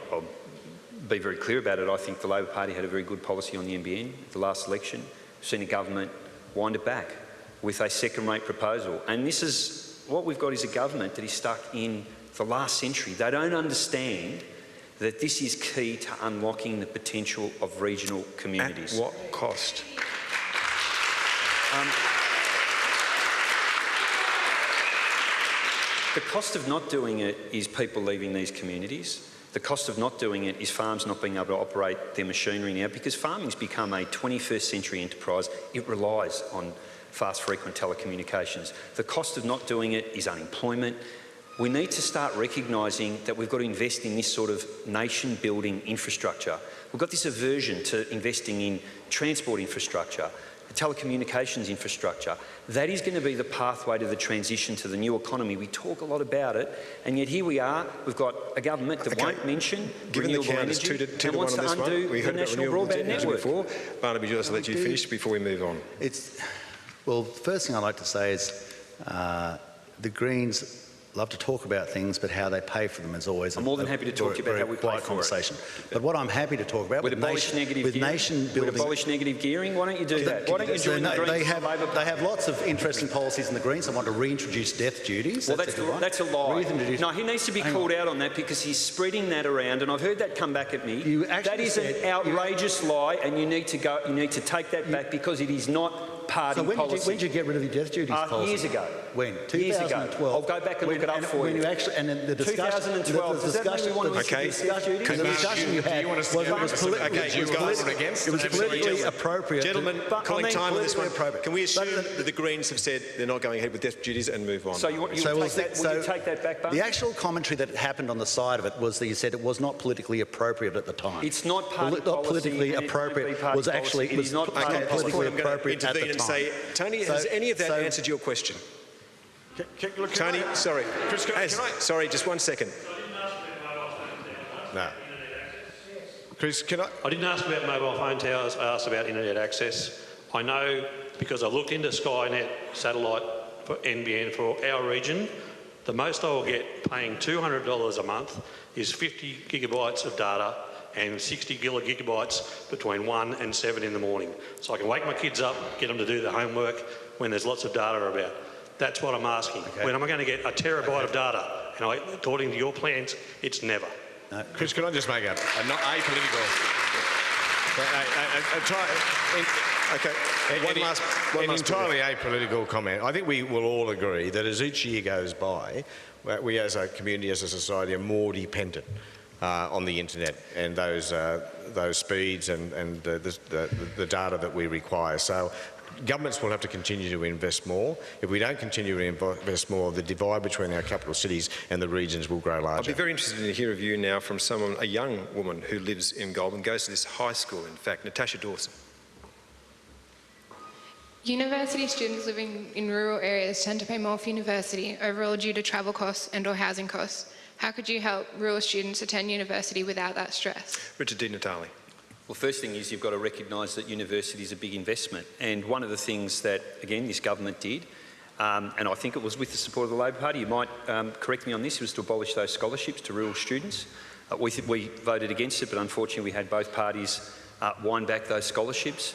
be very clear about it. I think the Labor Party had a very good policy on the NBN at the last election. We've seen the government wind it back with a second-rate proposal. And this is what we've got is a government that is stuck in the last century. They don't understand that this is key to unlocking the potential of regional communities. At what cost? The cost of not doing it is people leaving these communities. The cost of not doing it is farms not being able to operate their machinery now, because farming's become a 21st century enterprise. It relies on fast frequent telecommunications. The cost of not doing it is unemployment. We need to start recognising that we've got to invest in this sort of nation-building infrastructure. We've got this aversion to investing in transport infrastructure, telecommunications infrastructure. That is going to be the pathway to the transition to the new economy. We talk a lot about it, and yet here we are. We've got a government that won't mention renewable energy and wants to undo the national broadband network. Before. Barnaby, Joyce, I'll let you finish before we move on. Well, the first thing I'd like to say is the Greens love to talk about things, but how they pay for them is always I'm more than happy to talk to you about how we pay for conversation. But what I'm happy to talk about with nation-building, with abolish negative gearing. Why don't you do that? Why don't you join the Greens? They have lots of interesting policies in the Greens. They want to reintroduce death duties. Well, that's a lie. No, he needs to be called out on that, because he's spreading that around, and I've heard that come back at me. That is an outrageous lie, and you need to go. You need to take that back, because it is not party policy. When did you get rid of the death duties policy? Years ago. When? 2012. Years ago. I'll go back and look it up for you. And then the discussion. 2012. Does that mean we want to the discussion you had was politically appropriate. Gentlemen, calling time on this one. Can we assume that the Greens have said they're not going ahead with death duties and move on? So you take that back, Barnaby? The actual commentary that happened on the side of it was that you said it was not politically appropriate at the time. It's not party not politically appropriate. Was actually it is not politically appropriate at the time. And say, Tony, has any of that answered your question? Tony, sorry. Sorry, just 1 second. No. Chris, can I? I didn't ask about mobile phone towers, I asked about internet access. I know, because I looked into Skynet satellite for NBN for our region, the most I will get paying $200 a month is 50 gigabytes of data and 60 gigabytes between 1 and 7 in the morning. So I can wake my kids up, get them to do their homework when there's lots of data about. That's what I'm asking. Okay. When am I going to get a terabyte of data? And according to your plans, it's never. No. Chris, can I just make a not apolitical... One entirely apolitical comment. I think we will all agree that as each year goes by, we as a community, as a society, are more dependent on the internet and those speeds and the data that we require. So governments will have to continue to invest more. If we don't continue to invest more, the divide between our capital cities and the regions will grow larger. I'd be very interested to hear a view now from someone, a young woman who lives in Goulburn, goes to this high school, in fact, Natasha Dawson. University students living in rural areas tend to pay more for university overall due to travel costs and/or housing costs. How could you help rural students attend university without that stress? Richard D. Natale. Well, first thing is you've got to recognise that university is a big investment, and one of the things that, again, this government did, and I think it was with the support of the Labor Party, you might correct me on this, was to abolish those scholarships to rural students. We voted against it, but unfortunately we had both parties wind back those scholarships.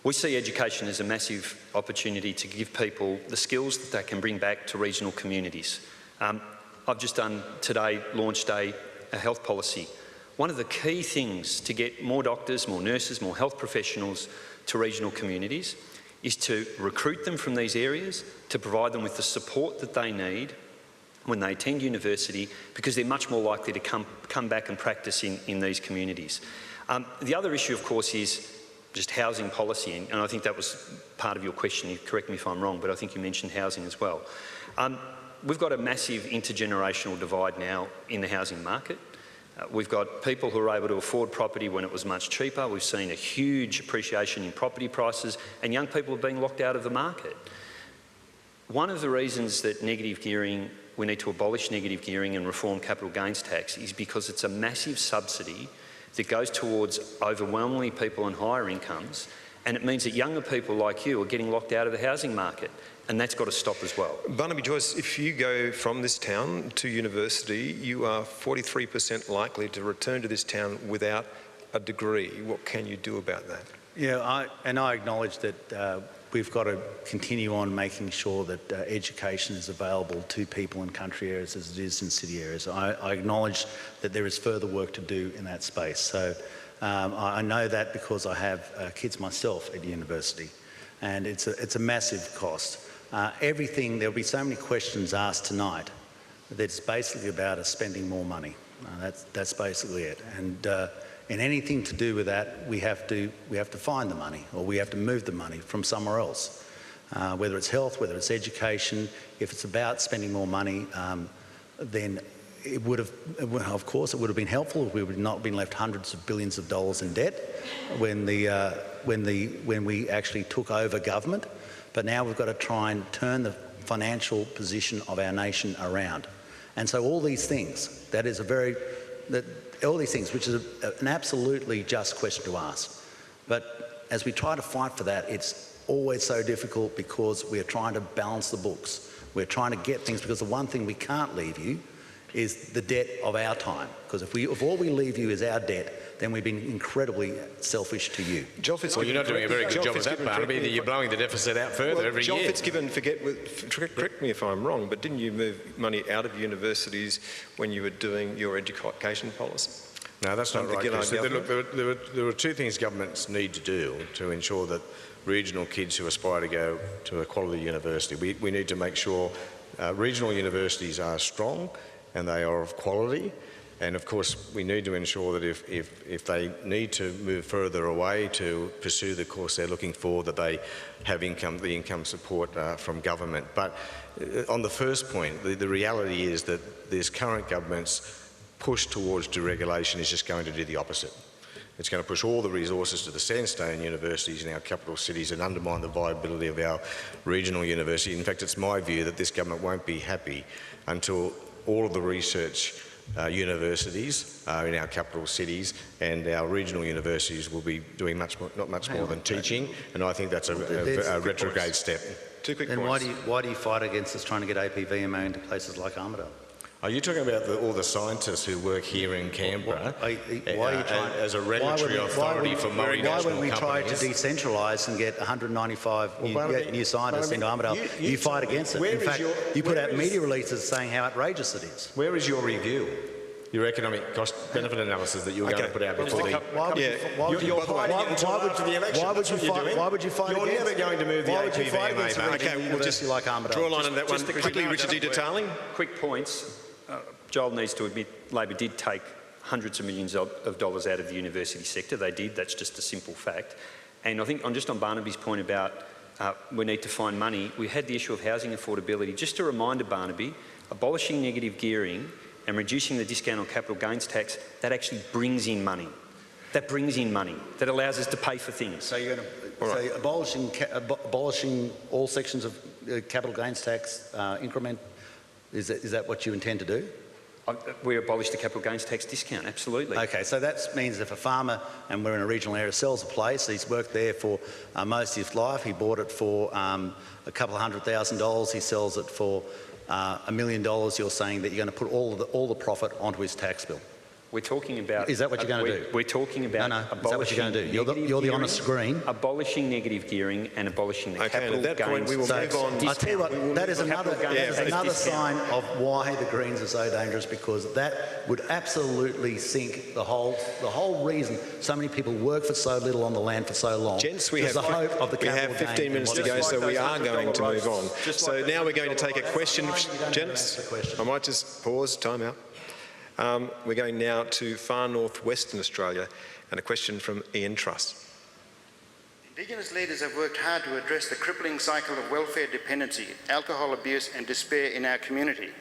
We see education as a massive opportunity to give people the skills that they can bring back to regional communities. I've just launched a health policy. One of the key things to get more doctors, more nurses, more health professionals to regional communities is to recruit them from these areas, to provide them with the support that they need when they attend university, because they're much more likely to come back and practice in these communities. The other issue, of course, is just housing policy, and I think that was part of your question. You correct me if I'm wrong, but I think you mentioned housing as well. We've got a massive intergenerational divide now in the housing market. We've got people who are able to afford property when it was much cheaper. We've seen a huge appreciation in property prices, and young people are being locked out of the market. One of the reasons that we need to abolish negative gearing and reform capital gains tax is because it's a massive subsidy that goes towards overwhelmingly people on higher incomes, and it means that younger people like you are getting locked out of the housing market, and that's got to stop as well. Barnaby, Joyce, if you go from this town to university, you are 43% likely to return to this town without a degree. What can you do about that? Yeah, I acknowledge that we've got to continue on making sure that education is available to people in country areas as it is in city areas. I acknowledge that there is further work to do in that space. So I know that because I have kids myself at university. and it's a massive cost. There'll be so many questions asked tonight that it's basically about us spending more money. That's basically it. And in anything to do with that, we have to find the money, or we have to move the money from somewhere else. Whether it's health, whether it's education, if it's about spending more money, then it would have, of course, it would have been helpful if we would not been left hundreds of billions of dollars in debt when we actually took over government. But now we've got to try and turn the financial position of our nation around. And so all these things, all these things, which is an absolutely just question to ask. But as we try to fight for that, it's always so difficult because we're trying to balance the books. We're trying to get things, because the one thing we can't leave you is the debt of our time. Because if all we leave you is our debt, then we've been incredibly selfish to you. Well, you're not doing a very good job of that, Barnaby. You're blowing the deficit out further every year. Fitzgibbon, correct me if I'm wrong, but didn't you move money out of universities when you were doing your education policy? No, that's not right. Look, there are two things governments need to do to ensure that regional kids who aspire to go to a quality university, we need to make sure regional universities are strong and they are of quality. And of course, we need to ensure that if they need to move further away to pursue the course they're looking for, that they have the income support from government. But on the first point, the reality is that this current government's push towards deregulation is just going to do the opposite. It's going to push all the resources to the sandstone universities in our capital cities and undermine the viability of our regional university. In fact, it's my view that this government won't be happy until all of the research universities in our capital cities and our regional universities will be doing not much more than teaching, and I think that's a retrograde step. Two quick points. And why do you fight against us trying to get APVMA into places like Armidale? Are you talking about all the scientists who work here in Canberra as a regulatory authority for multinational companies? Why wouldn't we try to decentralise and get 195 new scientists into Armidale? You fight against it. In fact, you put out media releases saying how outrageous it is. Where is your review? Your economic cost benefit analysis that you were going to put out before the... Why would you fight You're against never going to move the APVMA, mate. Okay, we'll just like Armidale. draw a line on that one. Quickly, Richard D. Natale. Quick points. Joel needs to admit Labor did take hundreds of millions of dollars out of the university sector. They did. That's just a simple fact. And I think just on Barnaby's point about we need to find money, we had the issue of housing affordability. Just a reminder, Barnaby, abolishing negative gearing and reducing the discount on capital gains tax, that actually brings in money. That brings in money. That allows us to pay for things. So you're going to abolishing all sections of capital gains tax increment, is that what you intend to do? We abolished the capital gains tax discount, absolutely. Okay, so that means if a farmer, and we're in a regional area, sells a place, he's worked there for most of his life, he bought it for a couple of $100,000, he sells it for $1 million, you're saying that you're going to put all the profit onto his tax bill. We're talking about... Is that what you're going to do? We're talking about abolishing... Is that what you're going to do? You're the honest green. Abolishing negative gearing and abolishing the capital gains... at that point we will move on... I tell you what, that is another sign of why the Greens are so dangerous, because that would absolutely sink the whole reason so many people work for so little on the land for so long. Gents, we have 15 minutes to go, so we are going to move on. So now we're going to take a question. Gents, I might just pause, time out. We're going now to far north Western Australia, and a question from Ian Truss. Indigenous leaders have worked hard to address the crippling cycle of welfare dependency, alcohol abuse and despair in our community.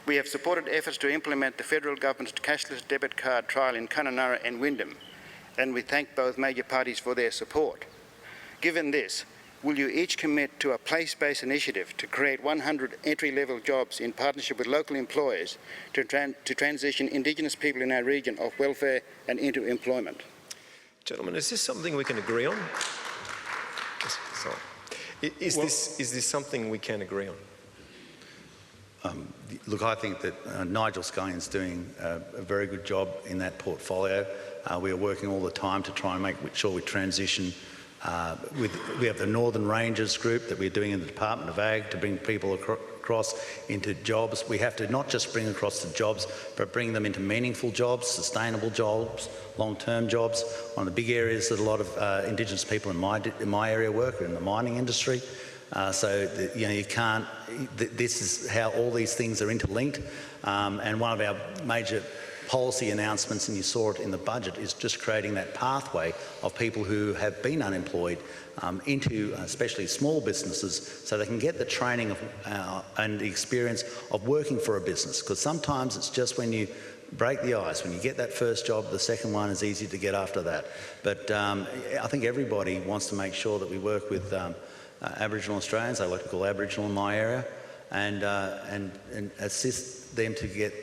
We have supported efforts to implement the federal government's cashless debit card trial in Kununurra and Wyndham, and we thank both major parties for their support. Given this, will you each commit to a place-based initiative to create 100 entry-level jobs in partnership with local employers to transition Indigenous people in our region off welfare and into employment? Gentlemen, is this something we can agree on? Sorry. Is this something we can agree on? Look, I think that Nigel Scullion's doing a very good job in that portfolio. We are working all the time to try and make sure we transition. We have the Northern Rangers group that we're doing in the Department of Ag to bring people across across into jobs. We have to not just bring across the jobs, but bring them into meaningful jobs, sustainable jobs, long-term jobs. One of the big areas that a lot of Indigenous people in my area work are in the mining industry. You can't. This is how all these things are interlinked, and one of our major policy announcements, and you saw it in the budget, is just creating that pathway of people who have been unemployed into especially small businesses, so they can get the training and the experience of working for a business. Because sometimes it's just when you break the ice, when you get that first job, the second one is easy to get after that. But I think everybody wants to make sure that we work with Aboriginal Australians, I like to call Aboriginal in my area, and assist them to get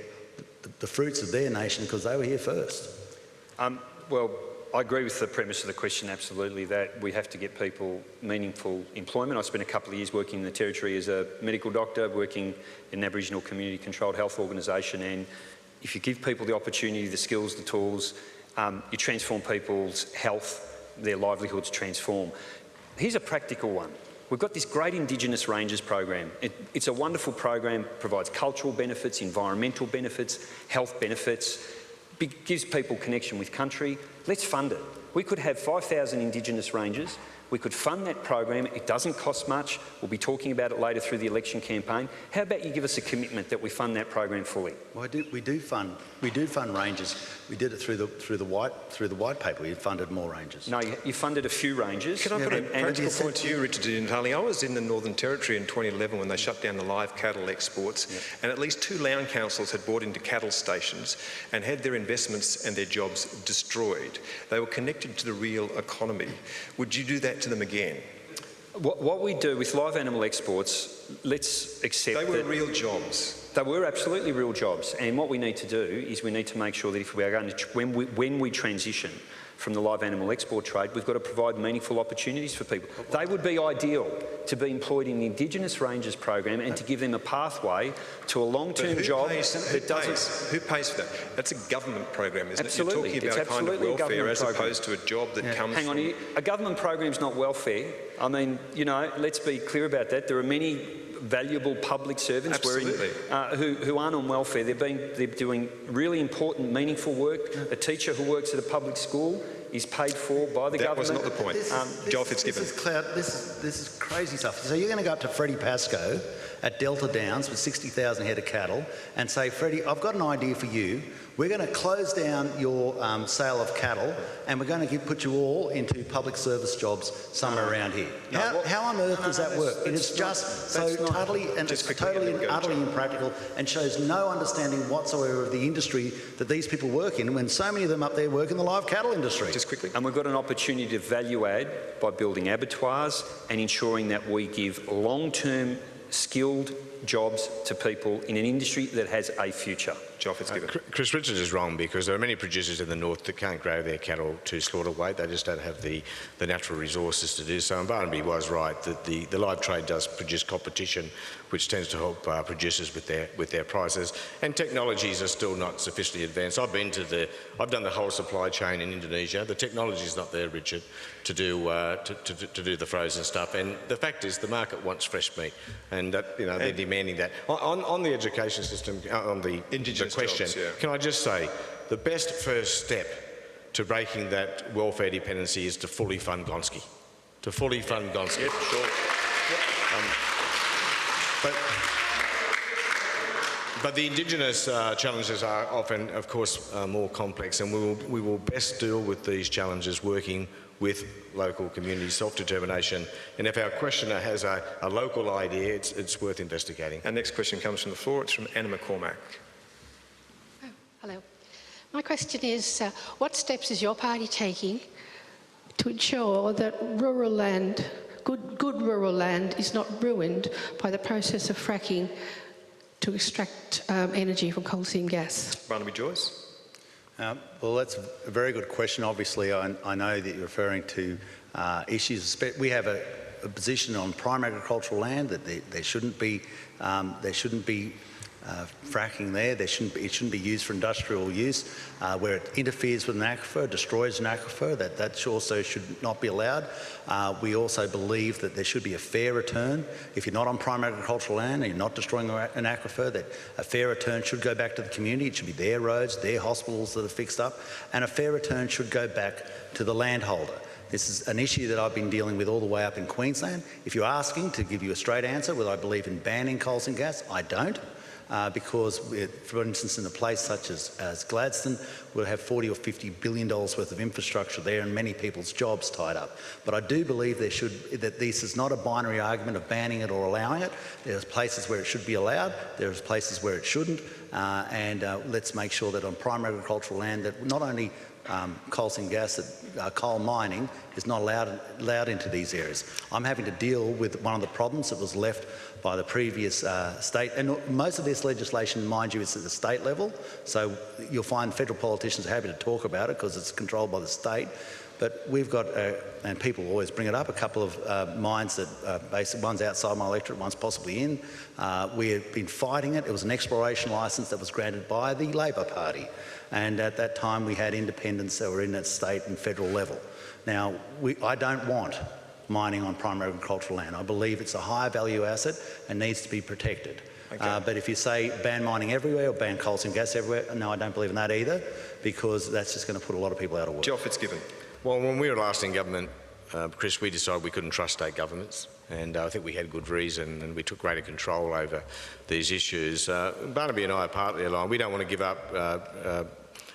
the fruits of their nation, because they were here first. Well, I agree with the premise of the question, absolutely, that we have to get people meaningful employment. I spent a couple of years working in the Territory as a medical doctor, working in an Aboriginal community-controlled health organisation, and if you give people the opportunity, the skills, the tools, you transform people's health, their livelihoods transform. Here's a practical one. We've got this great Indigenous Rangers program. It's a wonderful program, provides cultural benefits, environmental benefits, health benefits, gives people connection with country. Let's fund it. We could have 5,000 Indigenous Rangers. We could fund that program. It doesn't cost much. We'll be talking about it later through the election campaign. How about you give us a commitment that we fund that program fully? Well, we do fund rangers. We did it through the white paper. We funded more rangers. No, you funded a few rangers. Can I put a practical point to you, Richard and Natale? I was in the Northern Territory in 2011 when they shut down the live cattle exports, and at least 2 land councils had bought into cattle stations and had their investments and their jobs destroyed. They were connected to the real economy. Would you do that to them again? What we do with live animal exports, let's accept that... They were real jobs. They were absolutely real jobs, and what we need to do is we need to make sure that if we are going to, when we transition from the live animal export trade, we've got to provide meaningful opportunities for people. They would be ideal to be employed in the Indigenous Rangers program and to give them a pathway to a long-term job that doesn't... Who pays for that? That's a government program, isn't absolutely. it? You're talking about a kind of welfare as opposed to a job that comes Hang on, a government program's not welfare. I mean, you know, let's be clear about that. There are many valuable public servants who aren't on welfare. They're doing really important, meaningful work. A teacher who works at a public school is paid for by the government. That was not the point. Joel Fitzgibbon. This is crazy stuff. So you're going to go up to Freddie Pascoe at Delta Downs with 60,000 head of cattle and say, Freddie, I've got an idea for you. We're going to close down your sale of cattle, and we're going to put you all into public service jobs somewhere around here. How on earth does that work? It is just so totally and utterly impractical, and shows no understanding whatsoever of the industry that these people work in, when so many of them up there work in the live cattle industry. Just quickly. And we've got an opportunity to value add by building abattoirs and ensuring that we give long-term skilled jobs to people in an industry that has a future. Joel Fitzgibbon. Chris Richards is wrong, because there are many producers in the north that can't grow their cattle to slaughter weight. They just don't have the natural resources to do so. And Barnaby was right that the live trade does produce competition, which tends to help producers with their prices. And technologies are still not sufficiently advanced. I've done the whole supply chain in Indonesia. The technology is not there, Richard, to do the frozen stuff. And the fact is, the market wants fresh meat, and that, you know, they're demanding that. On the education system, on the Indigenous question, jobs, yeah. Can I just say, the best first step to breaking that welfare dependency is to fully fund Gonski. To fully fund Gonski. Yep, sure. But the Indigenous challenges are often, of course, more complex, and we will best deal with these challenges working with local community self-determination. And if our questioner has a local idea, it's worth investigating. Our next question comes from the floor. It's from Anna McCormack. Oh, hello. My question is, what steps is your party taking to ensure that rural land, good rural land, is not ruined by the process of fracking to extract energy from coal seam gas? Barnaby, Joyce. Well, that's a very good question. Obviously, I know that you're referring to issues. We have a position on prime agricultural land that there shouldn't be fracking there. It shouldn't be used for industrial use where it interferes with an aquifer, destroys an aquifer. That also should not be allowed. We also believe that there should be a fair return. If you're not on prime agricultural land and you're not destroying an aquifer, that a fair return should go back to the community. It should be their roads, their hospitals that are fixed up, and a fair return should go back to the landholder. This is an issue that I've been dealing with all the way up in Queensland. If you're asking to give you a straight answer whether I believe in banning coal and gas, I don't. Because, for instance, in a place such as Gladstone, we'll have $40 or $50 billion worth of infrastructure there and many people's jobs tied up. But I do believe that this is not a binary argument of banning it or allowing it. There's places where it should be allowed, there's places where it shouldn't, and let's make sure that on prime agricultural land that not only coal seam gas, that coal mining is not allowed into these areas. I'm having to deal with one of the problems that was left by the previous state, and most of this legislation, mind you, is at the state level, so you'll find federal politicians are happy to talk about it because it's controlled by the state. But we've got, and people always bring it up, a couple of mines that basically one's outside my electorate, one's possibly in. We've been fighting it. It was an exploration licence that was granted by the Labor Party, and at that time we had independents that were in at state and federal level. Now, I don't want mining on primary agricultural land. I believe it's a high value asset and needs to be protected. Okay. But if you say ban mining everywhere or ban coal seam gas everywhere, no, I don't believe in that either, because that's just going to put a lot of people out of work. Joe Fitzgibbon. Well, when we were last in government, Chris, we decided we couldn't trust state governments, and I think we had good reason, and we took greater control over these issues. Barnaby and I are partly aligned. We don't want to give up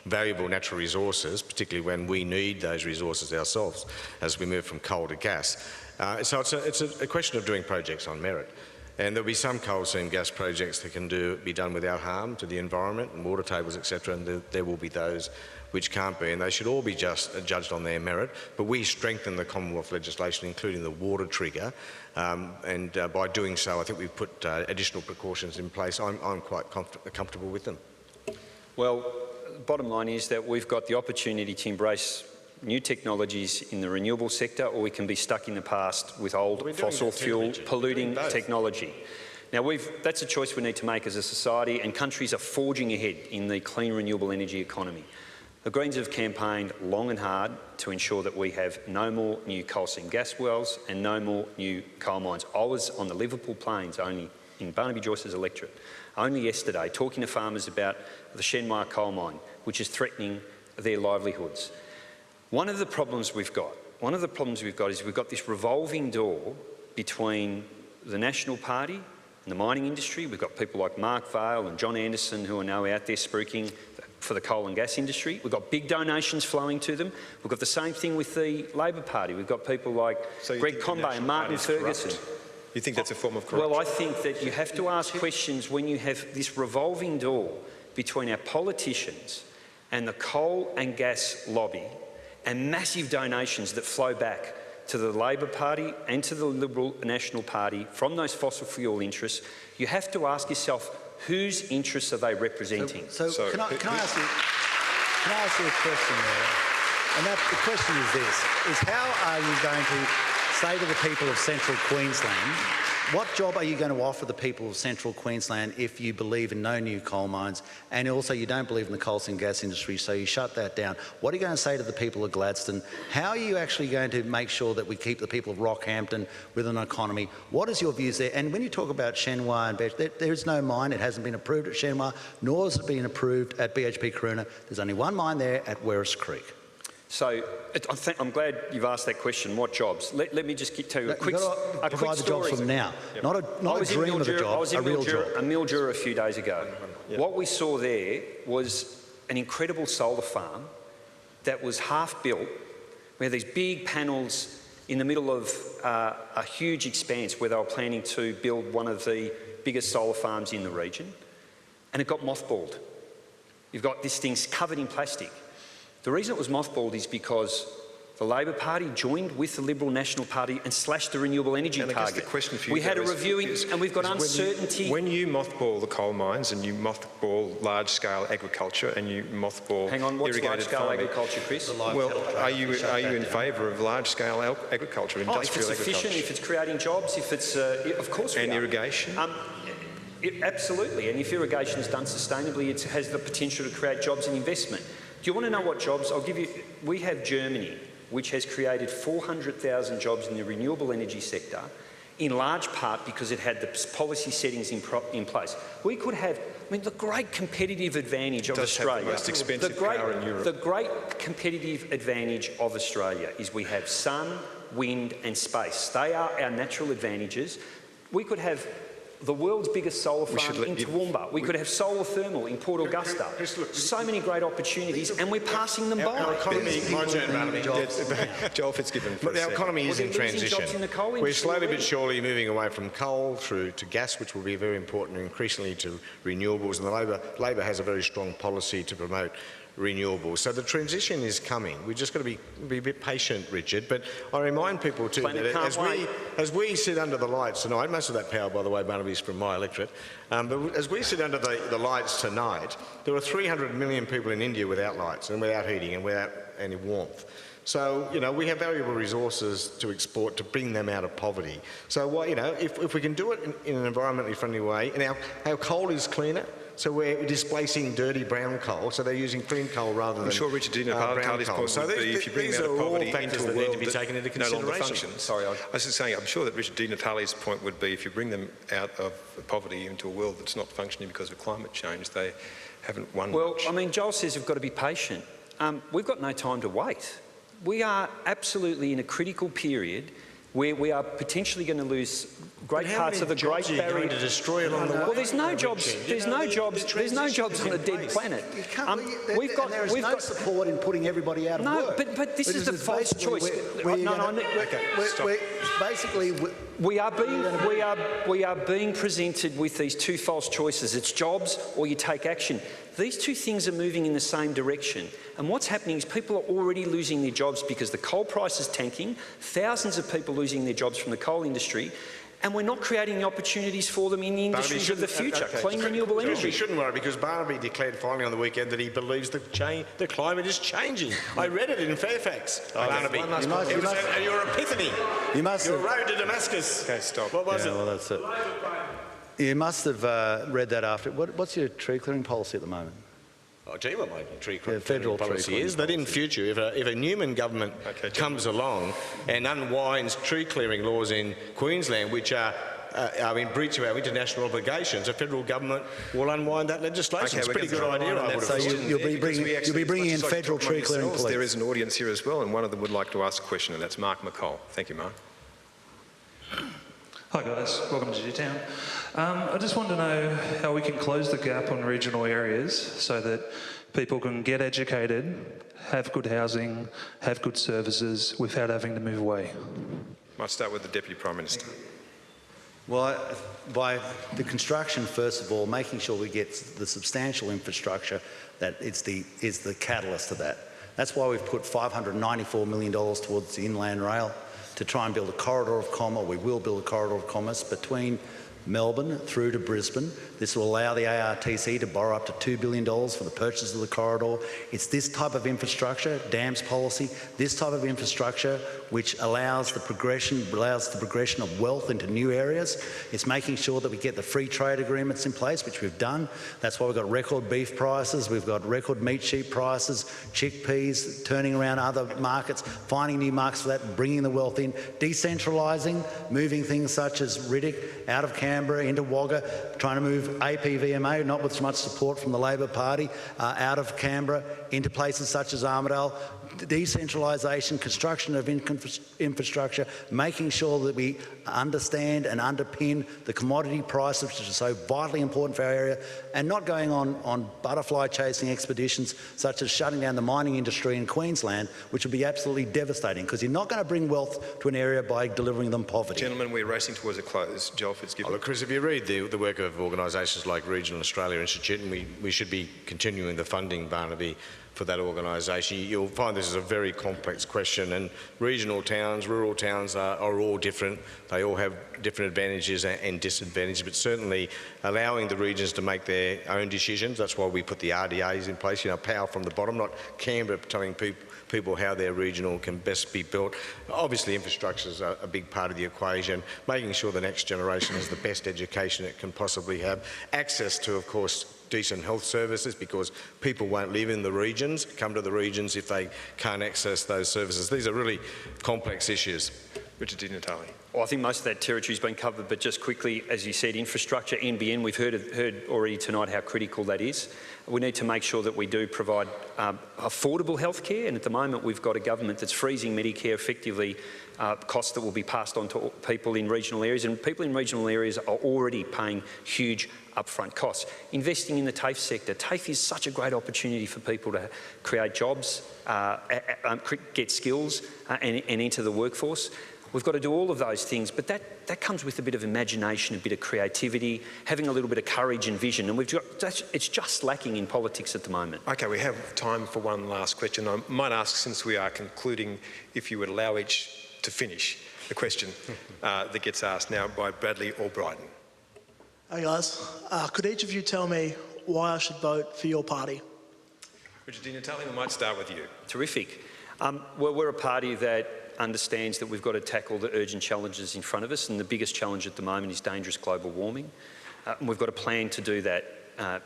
valuable natural resources, particularly when we need those resources ourselves as we move from coal to gas. So it's a question of doing projects on merit. And there'll be some coal seam gas projects that can be done without harm to the environment and water tables, etc., and there will be those which can't be, and they should all be judged on their merit. But we strengthen the Commonwealth legislation, including the water trigger, and by doing so, I think we've put additional precautions in place. I'm quite comfortable with them. Well, bottom line is that we've got the opportunity to embrace new technologies in the renewable sector, or we can be stuck in the past with old fossil fuel polluting technology. Now, that's a choice we need to make as a society, and countries are forging ahead in the clean renewable energy economy. The Greens have campaigned long and hard to ensure that we have no more new coal seam gas wells and no more new coal mines. I was on the Liverpool Plains, only in Barnaby Joyce's electorate, only yesterday, talking to farmers about the Shenmue coal mine, which is threatening their livelihoods. One of the problems we've got is we've got this revolving door between the National Party and the mining industry. We've got people like Mark Vaile and John Anderson who are now out there spruiking for the coal and gas industry. We've got big donations flowing to them. We've got the same thing with the Labor Party. We've got people like Greg Combay and Martin Ferguson. You think that's a form of corruption? Well, I think that you have to ask questions when you have this revolving door between our politicians and the coal and gas lobby, and massive donations that flow back to the Labor Party and to the Liberal National Party from those fossil fuel interests. You have to ask yourself, whose interests are they representing? So can I ask you a question there? And the question is this, is how are you going to say to the people of Central Queensland, what job are you going to offer the people of Central Queensland if you believe in no new coal mines, and also you don't believe in the coal seam gas industry, so you shut that down? What are you going to say to the people of Gladstone? How are you actually going to make sure that we keep the people of Rockhampton with an economy? What is your views there? And when you talk about Shenmue and BHP, there is no mine. It hasn't been approved at Shenmue, nor has it been approved at BHP Karuna. There's only one mine there at Werris Creek. So I'm glad you've asked that question. What jobs? Let me just tell you a quick story. Provide the jobs from now, not a dream of a job, a real job. I was in Mildura a few days ago. Yep. What we saw there was an incredible solar farm that was half built. We had these big panels in the middle of a huge expanse where they were planning to build one of the biggest solar farms in the region, and it got mothballed. You've got this thing's covered in plastic. The reason it was mothballed is because the Labor Party joined with the Liberal National Party and slashed the renewable energy target. I guess the question for you, we had a reviewing, and we've got uncertainty. When you mothball the coal mines and you mothball large-scale agriculture and you mothball Hang on, what's large-scale agriculture, Chris? Well, are you in favour of large-scale agriculture, industrial agriculture? If it's efficient, if it's creating jobs, if it's, of course we are. And irrigation? Absolutely, and if irrigation is done sustainably, it has the potential to create jobs and investment. Do you want to know what jobs? I'll give you. We have Germany, which has created 400,000 jobs in the renewable energy sector, in large part because it had the policy settings in place. We could have, I mean, the great competitive advantage of Australia. Have the most expensive power in Europe. The great competitive advantage of Australia is we have sun, wind and space. They are our natural advantages. We could have the world's biggest solar farm in Toowoomba. We could have solar thermal in Port Augusta. So many great opportunities, and we're passing them by. Our economy, my turn, Barnaby. Joel Fitzgibbon. Look, our economy is in transition. We're slowly but surely moving away from coal through to gas, which will be very important, and increasingly to renewables. And the Labor has a very strong policy to promote renewables. So the transition is coming. We've just got to be a bit patient, Richard. But I remind people too that as we sit under the lights tonight, most of that power, by the way, Barnaby, is from my electorate, but as we sit under the lights tonight, there are 300 million people in India without lights and without heating and without any warmth. So, you know, we have valuable resources to export to bring them out of poverty. So, you know, if we can do it in an environmentally friendly way, and our coal is cleaner, so we're displacing dirty brown coal, so they're using clean coal rather than I'm sure Richard Di Natale's point so would be if you bring them out of poverty into a world that taken into no longer consideration. functions. Sorry, I was just saying, I'm sure that Richard Di Natale's point would be if you bring them out of poverty into a world that's not functioning because of climate change, they haven't won Well, much. I mean, Joel says we've got to be patient. We've got no time to wait. We are absolutely in a critical period where we are potentially going to lose great parts of the Great Barrier to destroy along the way. Well, there's no jobs. There's no jobs. There's no jobs on a dead planet. We've got support in putting everybody out of work. No, but this is the false choice. We are being presented with these two false choices. It's jobs or you take action. These two things are moving in the same direction. And what's happening is people are already losing their jobs because the coal price is tanking, thousands of people losing their jobs from the coal industry, and we're not creating the opportunities for them in the industries of the future, clean renewable energy. We shouldn't worry because Barnaby declared finally on the weekend that he believes the climate is changing. I read it in Fairfax, Barnaby. It was your epiphany. Your road to Damascus. Okay, stop. What was it? Well, that's it. You must have read that after. What's your tree clearing policy at the moment? I'll tell you what my federal policy is, that in future, if a Newman government comes along and unwinds tree clearing laws in Queensland, which are in breach of our international obligations, the federal government will unwind that legislation. It's a pretty good idea, I would have thought. So you'll be bringing in federal tree clearing police. There is an audience here as well, and one of them would like to ask a question, and that's Mark McCall. Thank you, Mark. Hi guys, welcome to Newtown. I just want to know how we can close the gap on regional areas so that people can get educated, have good housing, have good services without having to move away. Might start with the Deputy Prime Minister. Well, by the construction, first of all, making sure we get the substantial infrastructure that is the catalyst to that. That's why we've put $594 million towards the inland rail to try and build a corridor of commerce. We will build a corridor of commerce between Melbourne through to Brisbane. This will allow the ARTC to borrow up to $2 billion for the purchase of the corridor. It's this type of infrastructure, dams policy, this type of infrastructure which allows the progression of wealth into new areas. It's making sure that we get the free trade agreements in place, which we've done. That's why we've got record beef prices, we've got record meat sheep prices, chickpeas, turning around other markets, finding new markets for that, bringing the wealth in, decentralising, moving things such as Riddick out of Canberra into Wagga, trying to move APVMA, not with much support from the Labor Party, out of Canberra into places such as Armidale. Decentralisation, construction of infrastructure, making sure that we understand and underpin the commodity prices, which are so vitally important for our area, and not going on butterfly chasing expeditions such as shutting down the mining industry in Queensland, which would be absolutely devastating because you're not going to bring wealth to an area by delivering them poverty. Gentlemen, we're racing towards a close. Joel Fitzgibbon. Look, Chris, if you read the work of organisations like Regional Australia Institute, and we should be continuing the funding, Barnaby, for that organisation. You'll find this is a very complex question, and regional towns, rural towns are all different. They all have different advantages and disadvantages, but certainly allowing the regions to make their own decisions. That's why we put the RDAs in place, power from the bottom, not Canberra telling people how their regional can best be built. Obviously, infrastructure is a big part of the equation, making sure the next generation has the best education it can possibly have, access to, of course, decent health services, because people won't live in the regions, come to the regions if they can't access those services. These are really complex issues. Richard Di Natale. Well, I think most of that territory has been covered, but just quickly, as you said, infrastructure, NBN, we've heard already tonight how critical that is. We need to make sure that we do provide affordable healthcare, and at the moment we've got a government that's freezing Medicare, effectively costs that will be passed on to people in regional areas, and people in regional areas are already paying huge upfront costs. Investing in the TAFE sector. TAFE is such a great opportunity for people to create jobs, get skills and enter the workforce. We've got to do all of those things, but that comes with a bit of imagination, a bit of creativity, having a little bit of courage and vision, and it's just lacking in politics at the moment. Okay, we have time for one last question. I might ask, since we are concluding, if you would allow each to finish the question that gets asked now by Bradley or Bryden. Hey guys, could each of you tell me why I should vote for your party? Richard Di Natale, we might start with you. Terrific. Well, we're a party that understands that we've got to tackle the urgent challenges in front of us, and the biggest challenge at the moment is dangerous global warming. And we've got a plan to do that.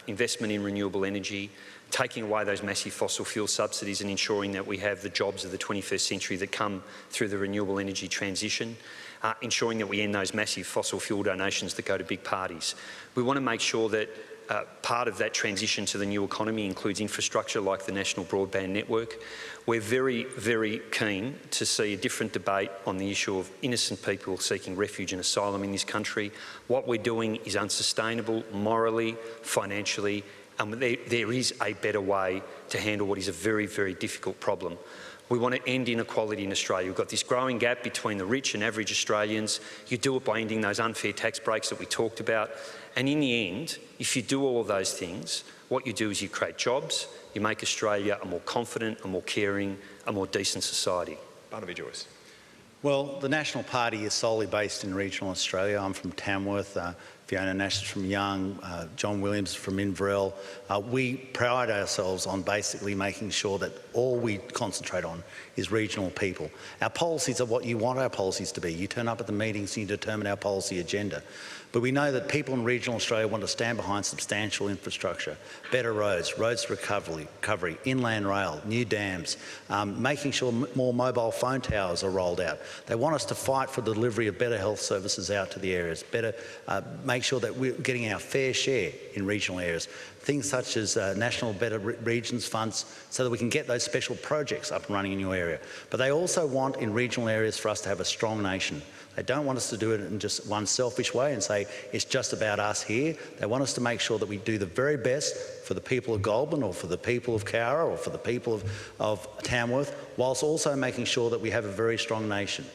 Investment in renewable energy, taking away those massive fossil fuel subsidies and ensuring that we have the jobs of the 21st century that come through the renewable energy transition, ensuring that we end those massive fossil fuel donations that go to big parties. We want to make sure that part of that transition to the new economy includes infrastructure like the National Broadband Network. We're very, very keen to see a different debate on the issue of innocent people seeking refuge and asylum in this country. What we're doing is unsustainable morally, financially, and there is a better way to handle what is a very, very difficult problem. We want to end inequality in Australia. We've got this growing gap between the rich and average Australians. You do it by ending those unfair tax breaks that we talked about. And in the end, if you do all of those things, what you do is you create jobs, you make Australia a more confident, a more caring, a more decent society. Barnaby, Joyce. Well, the National Party is solely based in regional Australia. I'm from Tamworth, Fiona Nash is from Young, John Williams from Inverell. We pride ourselves on basically making sure that all we concentrate on is regional people. Our policies are what you want our policies to be. You turn up at the meetings and you determine our policy agenda. But we know that people in regional Australia want to stand behind substantial infrastructure, better roads, roads recovery, inland rail, new dams, making sure more mobile phone towers are rolled out. They want us to fight for the delivery of better health services out to the areas, make sure that we're getting our fair share in regional areas. Things such as National Better Regions funds so that we can get those special projects up and running in your area. But they also want in regional areas for us to have a strong nation. They don't want us to do it in just one selfish way and say it's just about us here. They want us to make sure that we do the very best for the people of Goulburn or for the people of Cowra or for the people of Tamworth, whilst also making sure that we have a very strong nation.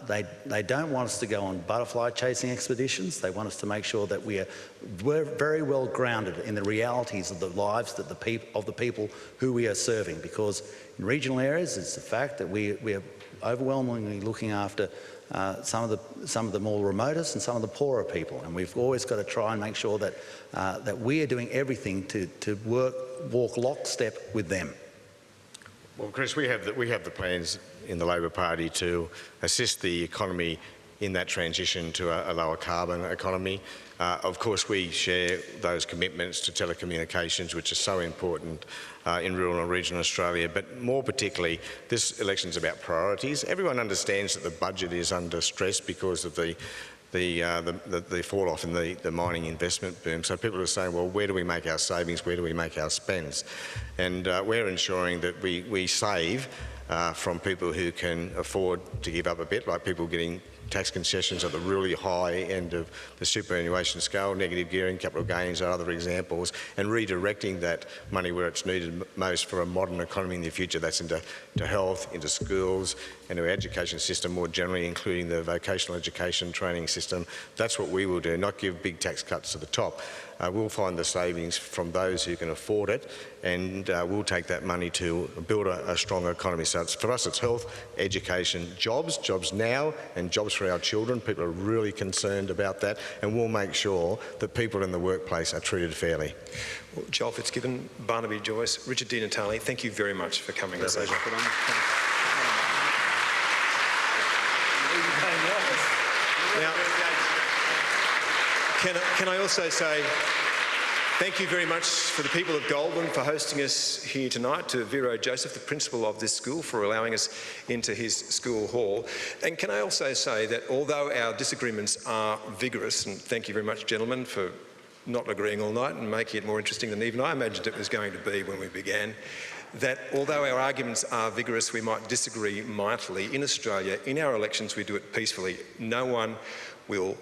They don't want us to go on butterfly chasing expeditions. They want us to make sure that we're very well grounded in the realities of the lives that of the people who we are serving, because in regional areas it's the fact that we are overwhelmingly looking after some of the more remotest and some of the poorer people, and we've always got to try and make sure that that we are doing everything to walk lockstep with them. Well, Chris, we have the plans in the Labor Party to assist the economy in that transition to a lower carbon economy. Of course, we share those commitments to telecommunications, which are so important in rural and regional Australia, but more particularly, this election is about priorities. Everyone understands that the budget is under stress because of the fall off in the mining investment boom. So people are saying, well, where do we make our savings? Where do we make our spends? And we're ensuring that we save from people who can afford to give up a bit, like people getting tax concessions at the really high end of the superannuation scale, negative gearing, capital gains are other examples, and redirecting that money where it's needed most for a modern economy in the future. That's into health, into schools, into our education system more generally, including the vocational education training system. That's what we will do, not give big tax cuts to the top. We'll find the savings from those who can afford it, and we'll take that money to build a strong economy. So for us it's health, education, jobs now and jobs for our children. People are really concerned about that, and we'll make sure that people in the workplace are treated fairly. Well, Joel Fitzgibbon, Barnaby, Joyce, Richard D. Natale, thank you very much for coming this evening. Now, can I also say thank you very much for the people of Goulburn for hosting us here tonight, to Vero Joseph, the principal of this school, for allowing us into his school hall. And can I also say that although our disagreements are vigorous, and thank you very much, gentlemen, for not agreeing all night and making it more interesting than even I imagined it was going to be when we began, that although our arguments are vigorous, we might disagree mightily. In Australia, in our elections, we do it peacefully. No one will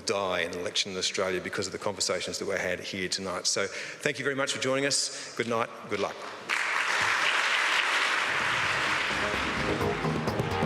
die in an election in Australia because of the conversations that were had here tonight. So thank you very much for joining us. Good night, good luck.